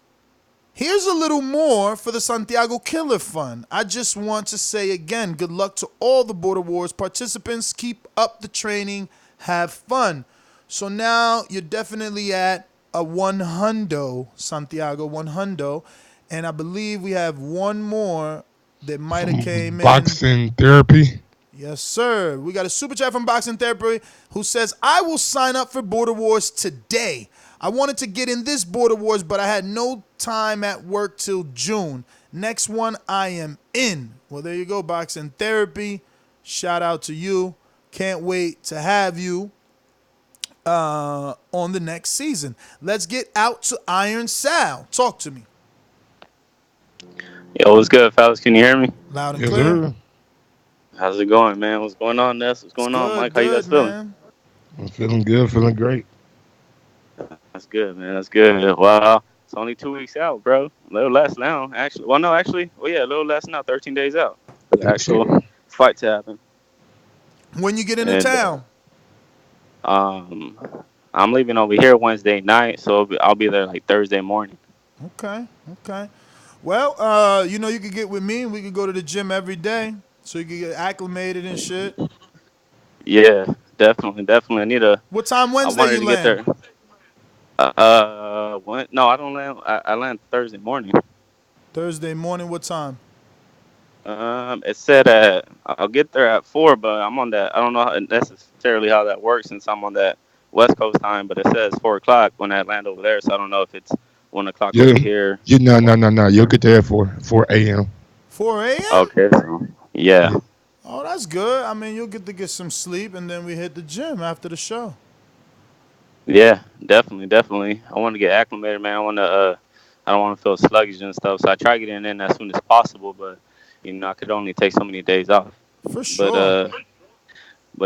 here's a little more for the Santiago Killer Fund. I just want to say again, good luck to all the Border Wars participants. Keep up the training. Have fun. So now you're definitely at a 100, Santiago, 100. And I believe we have one more that might have came in. Boxing Therapy. Yes, sir. We got a super chat from Boxing Therapy who says, I will sign up for Border Wars today. I wanted to get in this Border Wars, but I had no time at work till June. Next one, I am in. Well, there you go, Boxing Therapy. Shout out to you. Can't wait to have you on the next season. Let's get out to Iron Sal. Talk to me. Yo, what's good, fellas? Can you hear me? Loud and clear. Sir. How's it going, man? What's going on, Ness? What's going on, Mike? How you guys feeling? I'm feeling good, feeling great. That's good, man. That's good. Well, it's only 2 weeks out, bro. A little less now, actually. Well, no, actually, well, yeah, a little less now. 13 days out for the actual fight to happen. When you get into And town? um, I'm leaving over here Wednesday night, so I'll be there like Thursday morning. Okay, okay. Well, you could get with me and we could go to the gym every day so you could get acclimated and shit. Yeah, definitely, definitely. What time I Wednesday wanted you to get land? there. When? No, I don't land. I land Thursday morning. Thursday morning, what time? It said I'll get there at 4, but I'm on that. I don't know necessarily how that works since I'm on that West Coast time, but it says 4 o'clock when I land over there. So I don't know if it's 1 o'clock You, over here. you no. You'll get there at 4 a.m. 4 a.m.? Okay, so yeah, Oh, that's good. I mean, you'll get to get some sleep and then we hit the gym after the show. yeah, definitely, definitely. I want to get acclimated, man. I don't want to feel sluggish and stuff. So I try getting in as soon as possible, but I could only take so many days off. For But sure.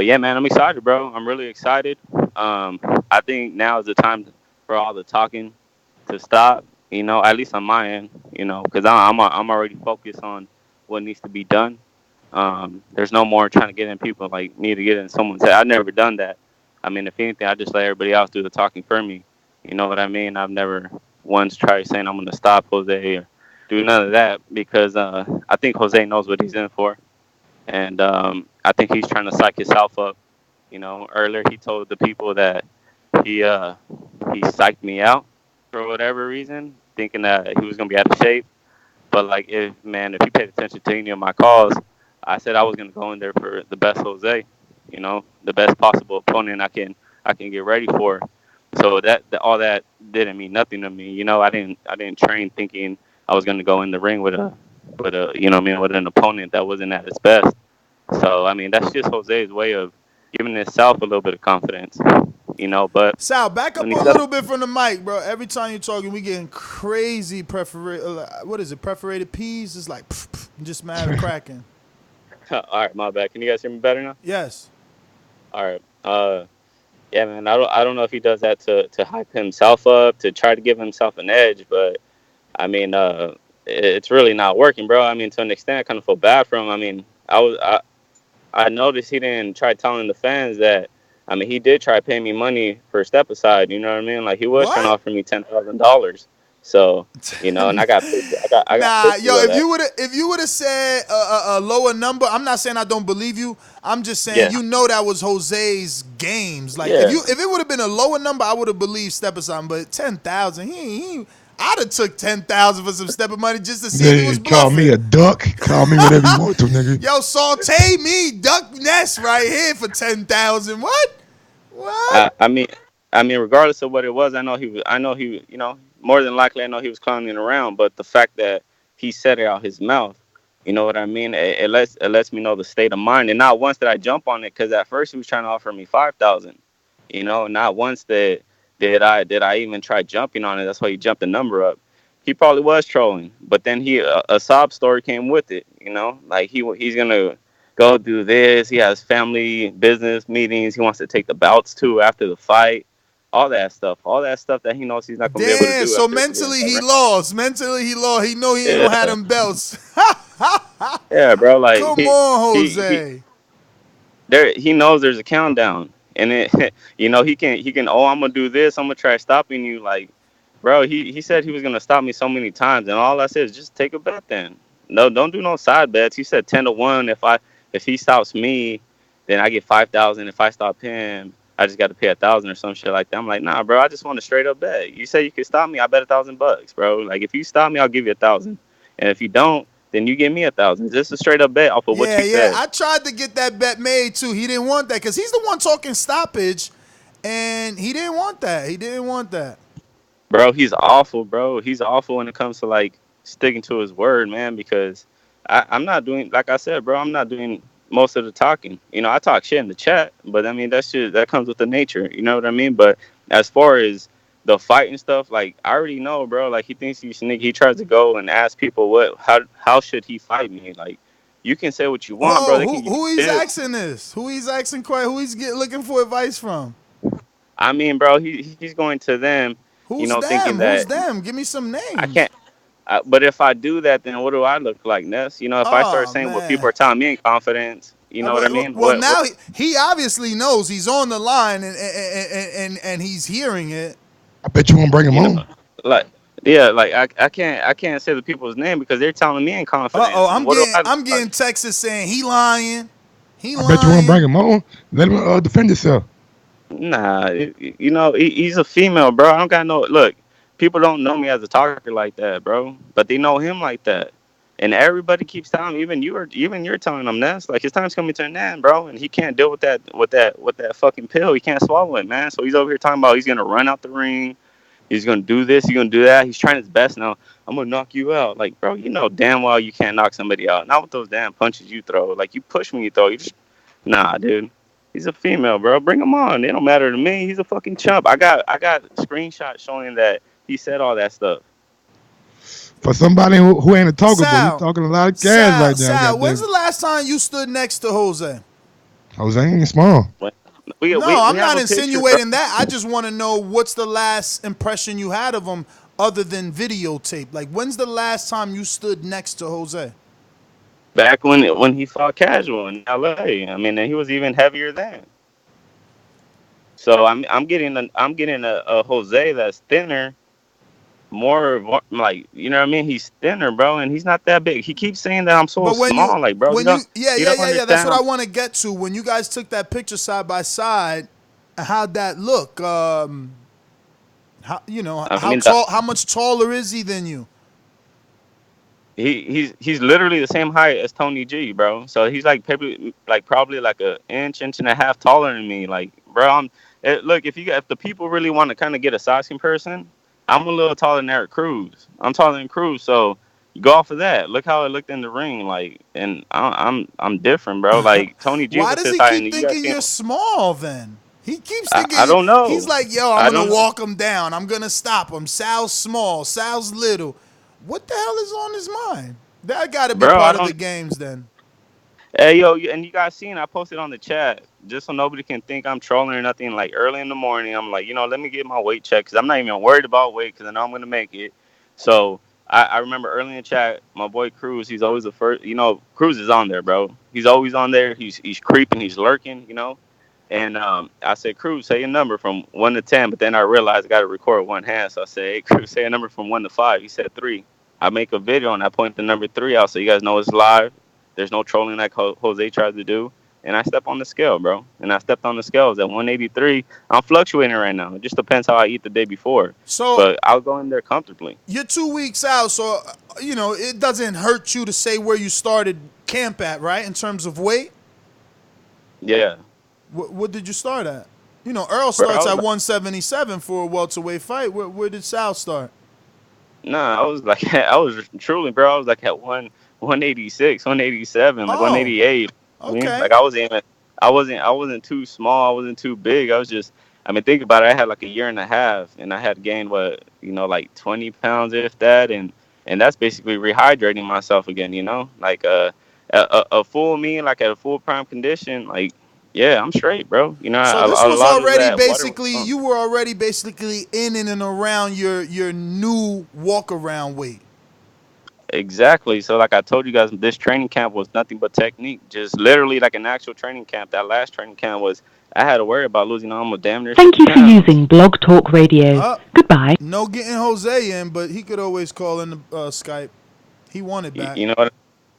yeah, man, I'm excited, bro. I'm really excited. I think now is the time for all the talking to stop. At least on my end. Because I'm already focused on what needs to be done. There's no more trying to get in people like need to get in someone's head. I've never done that. I mean, if anything, I just let everybody else do the talking for me. You know what I mean? I've never once tried saying I'm gonna stop Jose or do none of that because I think Jose knows what he's in for, and I think he's trying to psych himself up. Earlier he told the people that he uh, he psyched me out for whatever reason, thinking that he was gonna be out of shape. But like, if you paid attention to any of my calls, I said I was gonna go in there for the best Jose, the best possible opponent I can get ready for. So that all that didn't mean nothing to me. I didn't train thinking I was gonna go in the ring with a with an opponent that wasn't at its best. So I mean, that's just Jose's way of giving himself a little bit of confidence. But Sal, back when up he a said, little bit from the mic, bro. Every time you're talking, we getting crazy perforated. What is it? Perforated peas? It's like just mad cracking. all right, my bad. Can you guys hear me better now? Yes. All right. Yeah, man. I don't know if he does that to hype himself up, to try to give himself an edge, but I mean, it's really not working, bro. I mean, to an extent, I kind of feel bad for him. I mean, I noticed he didn't try telling the fans that. I mean, he did try paying me money for a step aside. You know what I mean? Like he was trying to What? offer me $10,000. So and I got I got Nah, yo, pictures of that. if you would have said a lower number, I'm not saying I don't believe you. I'm just saying Yeah, that was Jose's games. Like yeah. if it would have been a lower number, I would have believed step aside. But 10,000, I'd have took 10,000 for some step of money just to see if he was Nigga, call me bluffing. a duck. Call me whatever you want to, nigga. Yo, saute me, duck nest right here for 10,000. What? What? I mean, regardless of what it was, I know he, more than likely, I know he was clowning around. But the fact that he said it out his mouth, you know what I mean? It lets me know the state of mind. And not once did I jump on it, because at first he was trying to offer me 5,000. Not once did I even try jumping on it. That's why he jumped the number up. He probably was trolling, but then a sob story came with it. Like he's gonna go do this. He has family business meetings. He wants to take the bouts too after the fight. All that stuff that he knows he's not gonna be able to Damn, do so after he gets mentally that he ring. lost. Mentally he lost. He know he ain't gonna have Yeah, them belts. yeah, bro. Like Come on, he Jose. he knows there's a countdown, and it he can. Oh, I'm gonna do this. I'm gonna try stopping you. Like, bro, he said he was gonna stop me so many times, and all I said is just take a bet then. No, don't do no side bets. He said 10-1. If he stops me, then I get 5,000. If I stop him, I just got to pay 1,000 or some shit like that. I'm like, nah, bro. I just want a straight up bet. You say you can stop me, I bet $1,000, bro. Like if you stop me, I'll give you 1,000, and if you don't, then you give me 1,000. Just a straight up bet off of what Yeah, you yeah. said. I tried to get that bet made too. He didn't want that because he's the one talking stoppage, and he didn't want that. He didn't want that. Bro, he's awful, bro. He's awful when it comes to like sticking to his word, man. Because I'm not doing, like I said, bro. I'm not doing most of the talking. I talk shit in the chat, but I mean that comes with the nature. You know what I mean? But as far as the fight and stuff, like I already know, bro. Like he thinks he's sneaky. He tries to go and ask people how should he fight me? Like you can say what you want, bro. Oh, They who can give you who he's tips. asking this? Who he's asking? Who he's looking for advice from? I mean, bro, he's going to them. Who's thinking them? Who's that them? Give me some I names. can't. But if I do that, then what do I look like, Ness? If I start Oh saying what people man. are telling me in confidence, you know what I mean? Well, What now he obviously knows he's on the line and he's hearing it. I bet you won't bring him you know, on. like yeah, like I can't say the people's name because they're telling me in Oh, confidence, and what do I look I'm like? getting texts saying he lying. He I bet you won't bring lying. him on. Let him defend himself. Nah, he's a female, bro. I don't got no look. People don't know me as a talker like that, bro, but they know him like that. And everybody keeps telling me, even you're telling him that like his time's coming to an end, bro, and he can't deal with that fucking pill. He can't swallow it, man. So he's over here talking about he's gonna run out the ring. He's gonna do this. He's gonna do that. He's trying his best now. I'm gonna knock you out, like, bro. You know damn well you can't knock somebody out. Not with those damn punches you throw. Like you push when you throw. Nah, dude. He's a female, bro. Bring him on. It don't matter to me. He's a fucking chump. I got screenshots showing that he said all that stuff. For somebody who ain't a talker, but he Sal, talking a lot of gas right now. When's Goddamn, the last time you stood next to Jose? Jose ain't small. But we No, we, we I'm have not a picture, bro. insinuating that. I just want to know what's the last impression you had of him other than videotape. Like, when's the last time you stood next to Jose? Back when he fought casual in LA. I mean, and he was even heavier then. So I'm getting a Jose that's thinner, like what I mean. He's thinner, bro, and he's not that big. He keeps saying that I'm so But small, like, bro. You don't you don't yeah. That's what understand. I want to get to. When you guys took that picture side by side, how'd that look? I How mean, tall? How much taller is he than you? he's literally the same height as Tony G, bro. So he's probably like a inch and a half taller than me. Like, bro, look, if the people really want to kind of get a size comparison, I'm a little taller than Eric Cruz. I'm taller than Cruz, so you go off of that. Look how it looked in the ring, like, and I'm different, bro. Like Tony G Why was does his he height, and keep you guys thinking seen you're him. small then? He keeps I thinking don't he's know. like, yo, I'm I gonna don't know. walk him down. I'm gonna stop him. Sal's small. Sal's little. What the hell is on his mind? That got to be Bro, I part of the don't. games then. Hey yo, and you guys seen I posted on the chat just so nobody can think I'm trolling or nothing. Like early in the morning, I'm like, let me get my weight check because I'm not even worried about weight because I know I'm gonna make it. So I remember early in the chat, my boy Cruz, he's always the first. Cruz is on there, bro. He's always on there. He's creeping, he's lurking. And I said, Cruz, say a number from 1 to 10. But then I realized I got to record with one hand, so I said, hey Cruz, say a number from 1 to 5. He said 3. I make a video and I point the number 3 out so you guys know it's live. There's no trolling like Jose tries to do. And I step on the scale, bro. And I stepped on the scales at 183. I'm fluctuating right now. It just depends how I eat the day before. So But I'll go in there comfortably. you're 2 weeks out, so it doesn't hurt you to say where you started camp at, right? In terms of weight, Yeah. what did you start at? Earl Bro, starts at 177 for a welterweight fight. Where did Sal start? nah, I was like, I was truly, bro. I was like at 186, 187, like Oh, 188. I mean, okay. like I wasn't too small. I wasn't too big. I mean, think about it. I had like a year and a half, and I had gained like 20 pounds, if that, and that's basically rehydrating myself again. Like a full me, like at a full prime condition, like. Yeah, I'm straight, bro. So this A was lot of already that water was basically gone. you were already basically in and around your new walk around weight. Exactly. So, like I told you guys, this training camp was nothing but technique. Just literally like an actual training camp. That last training camp was I had to worry about losing almost damn near Thank 60 you for pounds. using Blog Talk Radio. Goodbye. No getting Jose in, but he could always call in the Skype. He won it You, back. you know what?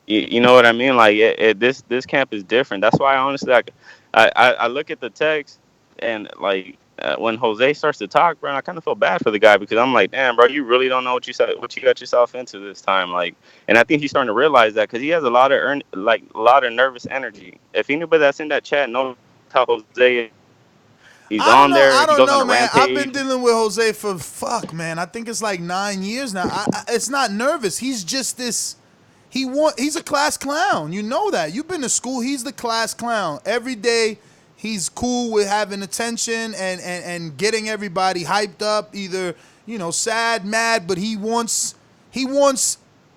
You know what I mean? Like this camp is different. That's why honestly, like I look at the text and like when Jose starts to talk, bro, I kind of feel bad for the guy because I'm like, damn, bro, you really don't know what you got yourself into this time. Like, and I think he's starting to realize that because he has a lot of a lot of nervous energy. If anybody that's in that chat knows how Jose is, he's I don't on know. I there. He don't goes on know, a man. I've been rampage. dealing with Jose for man. I think it's like 9 years now. It's not nervous. He's just this. He's a class clown. You know that. You've been to school. He's the class clown. Every day, he's cool with having attention and getting everybody hyped up. Either sad, mad, but he wants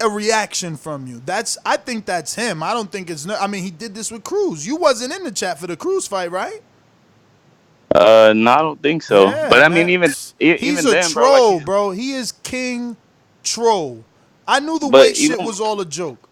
a reaction from you. I think that's him. I don't think it's. I mean, he did this with Cruz. You wasn't in the chat for the Cruz fight, right? No, I don't think so. But Yeah, I mean, man. even He's even a then, bro, like troll, he's bro. He is king troll. I knew the but weight shit even was all a joke.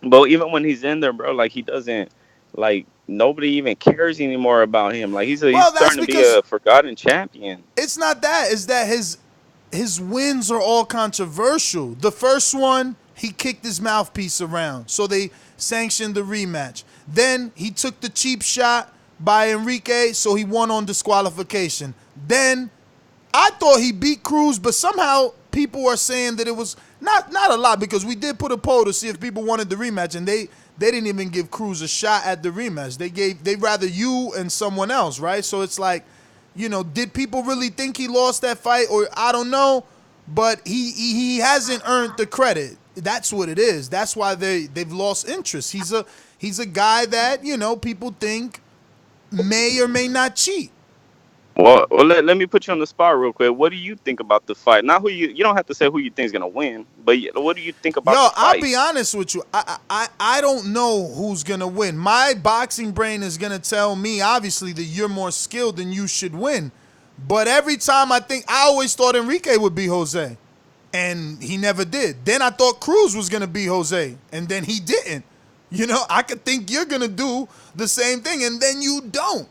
but even when he's in there, bro, like he doesn't like nobody even cares anymore about him. Like he's Well, that's starting to be because a forgotten champion. it's not that. It's that his wins are all controversial. The first one, he kicked his mouthpiece around, so they sanctioned the rematch. Then he took the cheap shot by Enrique, so he won on disqualification. Then I thought he beat Cruz, but somehow people are saying that it was not a lot because we did put a poll to see if people wanted the rematch, and they didn't even give Cruz a shot at the rematch. They rather you and someone else, right? So it's like, did people really think he lost that fight, or I don't know, but he hasn't earned the credit. That's what it is. That's why they've lost interest. He's a guy that people think may or may not cheat. Well, let me put you on the spot real quick. What do you think about the fight? Not who you don't have to say who you think is gonna win, but what do you think about Yo, the I'll fight? be honest with you. I don't know who's gonna win. My boxing brain is gonna tell me obviously that you're more skilled and you should win. But every time I always thought Enrique would be Jose, and he never did. Then I thought Cruz was gonna be Jose, and then he didn't. I could think you're gonna do the same thing, and then you don't.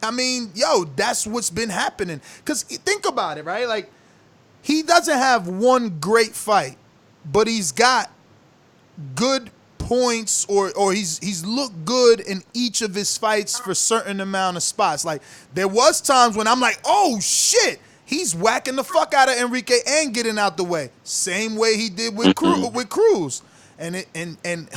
I mean, yo, that's what's been happening. Cause think about it, right? Like he doesn't have one great fight, but he's got good points or he's looked good in each of his fights for certain amount of spots. Like there was times when I'm like, oh shit, he's whacking the fuck out of Enrique and getting out the way. Same way he did with Cruz. And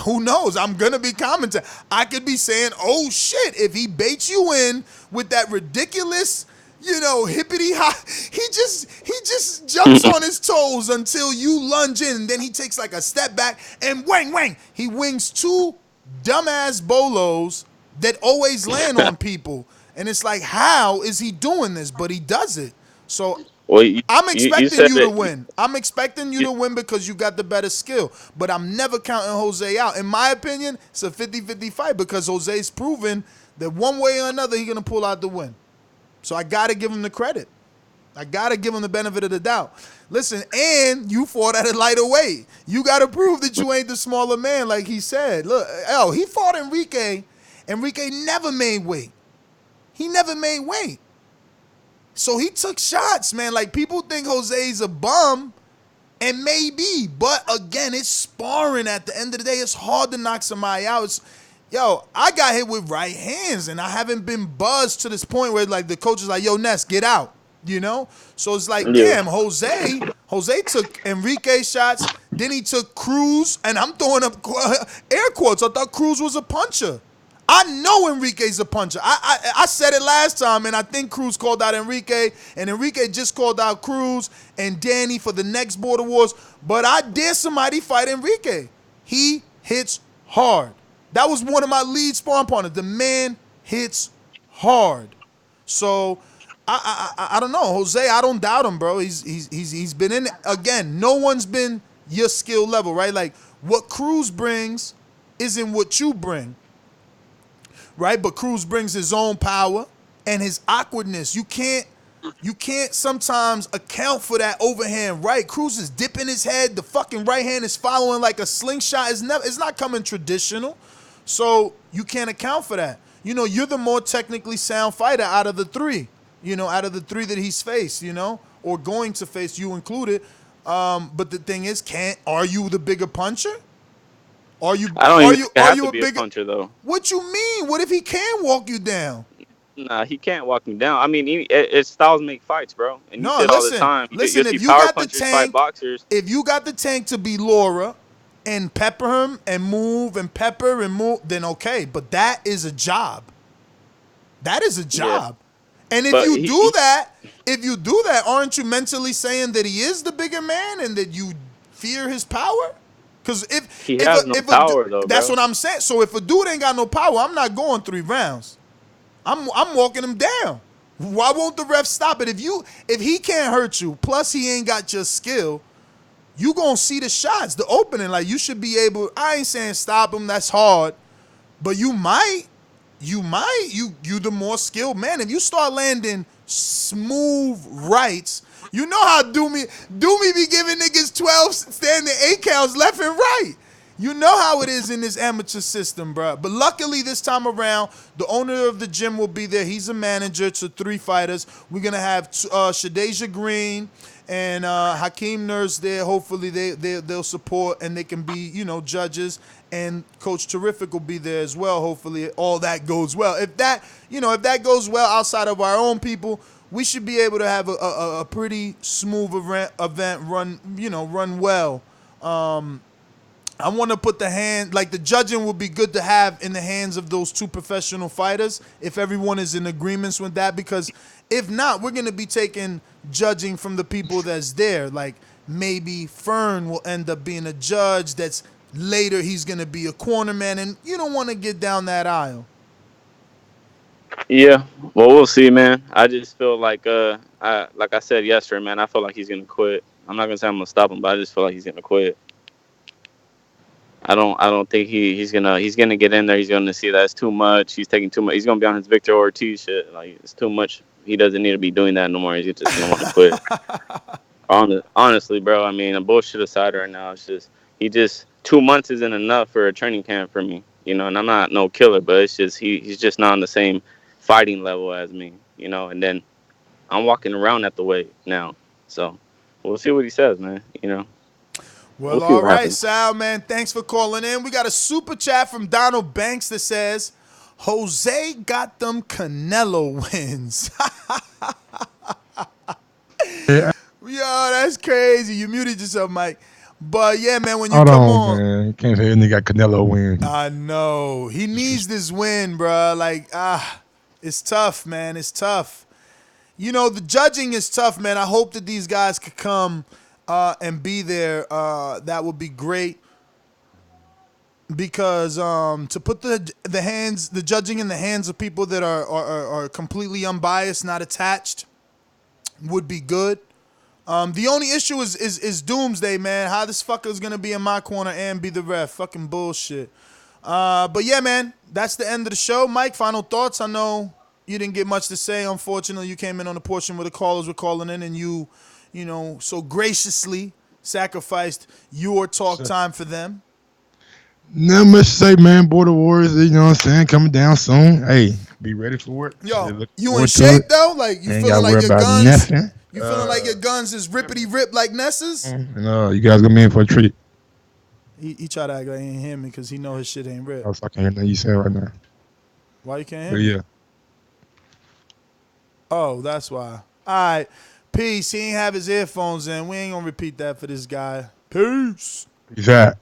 who knows? I'm gonna be commenting. I could be saying, oh shit, if he baits you in with that ridiculous, hippity hop, he just jumps on his toes until you lunge in, and then he takes like a step back and wang wang. He wings two dumbass bolos that always land on people. And it's like, how is he doing this? But he does it. So Well, I'm you expecting said you to that. win. I'm expecting you to win because you got the better skill. But I'm never counting Jose out. In my opinion, it's a 50-50 fight because Jose's proven that one way or another he's going to pull out the win. So I got to give him the credit. I got to give him the benefit of the doubt. Listen, and you fought at a lighter weight. You got to prove that you ain't the smaller man like he said. Look, he fought Enrique. Enrique never made weight. He never made weight. So he took shots, man. Like, people think Jose's a bum, and maybe. But, again, it's sparring at the end of the day. It's hard to knock somebody out. I got hit with right hands, and I haven't been buzzed to this point where, like, the coach is like, yo, Ness, get out, So it's like, damn, Jose took Enrique shots, then he took Cruz, and I'm throwing up air quotes. I thought Cruz was a puncher. I know Enrique's a puncher. I said it last time, and I think Cruz called out Enrique, and Enrique just called out Cruz and Danny for the next Border Wars. But I dare somebody fight Enrique. He hits hard. That was one of my lead sparring partners. The man hits hard. So I don't know, Jose. I don't doubt him, bro. He's been in it. Again. No one's been your skill level, right? Like what Cruz brings isn't what you bring. Right, but Cruz brings his own power and his awkwardness. You can't sometimes account for that overhand right. Cruz is dipping his head. The fucking right hand is following like a slingshot. It's not coming traditional, so you can't account for that. You're the more technically sound fighter out of the three. Out of the three that he's faced. Or going to face, you included. But the thing is, are you the bigger puncher? Are you I don't even think I are have you to a be a bigger? puncher though. What you mean? What if he can walk you down? Nah, he can't walk me down. I mean, it's styles make fights, bro. And you see No, it all the time. You'll listen. see If you power got the punchers fight tank, boxers. if you got the tank to be Laura and pepper him and move and pepper and move, then okay. But that is a job. That is a job. Yeah. And if you do that, aren't you mentally saying that he is the bigger man and that you fear his power? Because he has no power though, that's bro. what I'm saying. So if a dude ain't got no power, I'm not going 3 rounds. I'm walking him down. Why won't the ref stop it? If he can't hurt you, plus he ain't got your skill, you gonna see the shots, the opening. Like you should be able. I ain't saying stop him. That's hard, but you might. you the more skilled man. If you start landing smooth rights, you know how Doomy be giving niggas 12 standing 8 counts left and right. You know how it is in this amateur system, bro. But luckily this time around, the owner of the gym will be there. He's a manager to 3 fighters. We're gonna have Shadeja Green and Hakeem Nurse there. Hopefully they'll support and they can be, judges. And Coach Terrific will be there as well. Hopefully all that goes well. If that goes well outside of our own people, we should be able to have a pretty smooth event run well. I want to put the judging would be good to have in the hands of those 2 professional fighters if everyone is in agreement with that, because if not, we're going to be taking judging from the people that's there. Like maybe Fern will end up being a judge that's later he's going to be a corner man, and you don't want to get down that aisle. Yeah, well, we'll see, man. I just feel like like I said yesterday, man, I feel like he's going to quit. I'm not going to say I'm going to stop him, but I just feel like he's going to quit. I don't think he's gonna get in there. He's gonna see that it's too much. He's taking too much. He's gonna be on his Victor Ortiz shit. Like it's too much. He doesn't need to be doing that no more. He's just gonna want to quit. Honestly, bro. I mean, bullshit aside right now, it's just 2 months isn't enough for a training camp for me. And I'm not no killer, but it's just he's just not on the same fighting level as me. And then I'm walking around at the weight now, so we'll see what he says, man. Well, all right, Sal, man. Thanks for calling in. We got a super chat from Donald Banks that says, Jose got them Canelo wins. Yeah. Yo, that's crazy. You muted yourself, Mike. But yeah, man, when you Hold come on, man. You can't say nigga got Canelo win. I know. He needs this win, bro. It's tough, man. It's tough. The judging is tough, man. I hope that these guys could come and be there. That would be great. Because to put the judging in the hands of people that are completely unbiased, not attached, would be good. The only issue is Doomsday, man. How this fucker is gonna be in my corner and be the ref? Fucking bullshit. But yeah, man, that's the end of the show. Mike, final thoughts? I know you didn't get much to say. Unfortunately, you came in on the portion where the callers were calling in, and you so graciously sacrificed your talk time for them. Not much to say, man. Border Wars, you know what I'm saying, coming down soon. Hey, be ready for it. Yo, you in shape though? Like you feeling like your guns? Nothing. You feeling like your guns is rippity rip like Ness's? No, you guys gonna be in for a treat. He try to act like he ain't hear me because he know his shit ain't rip. I can't hear nothing you say right now. Why you can't hear me? Yeah. Oh, that's why. All right. Peace. He ain't have his earphones in. We ain't gonna repeat that for this guy. Peace. Peace out.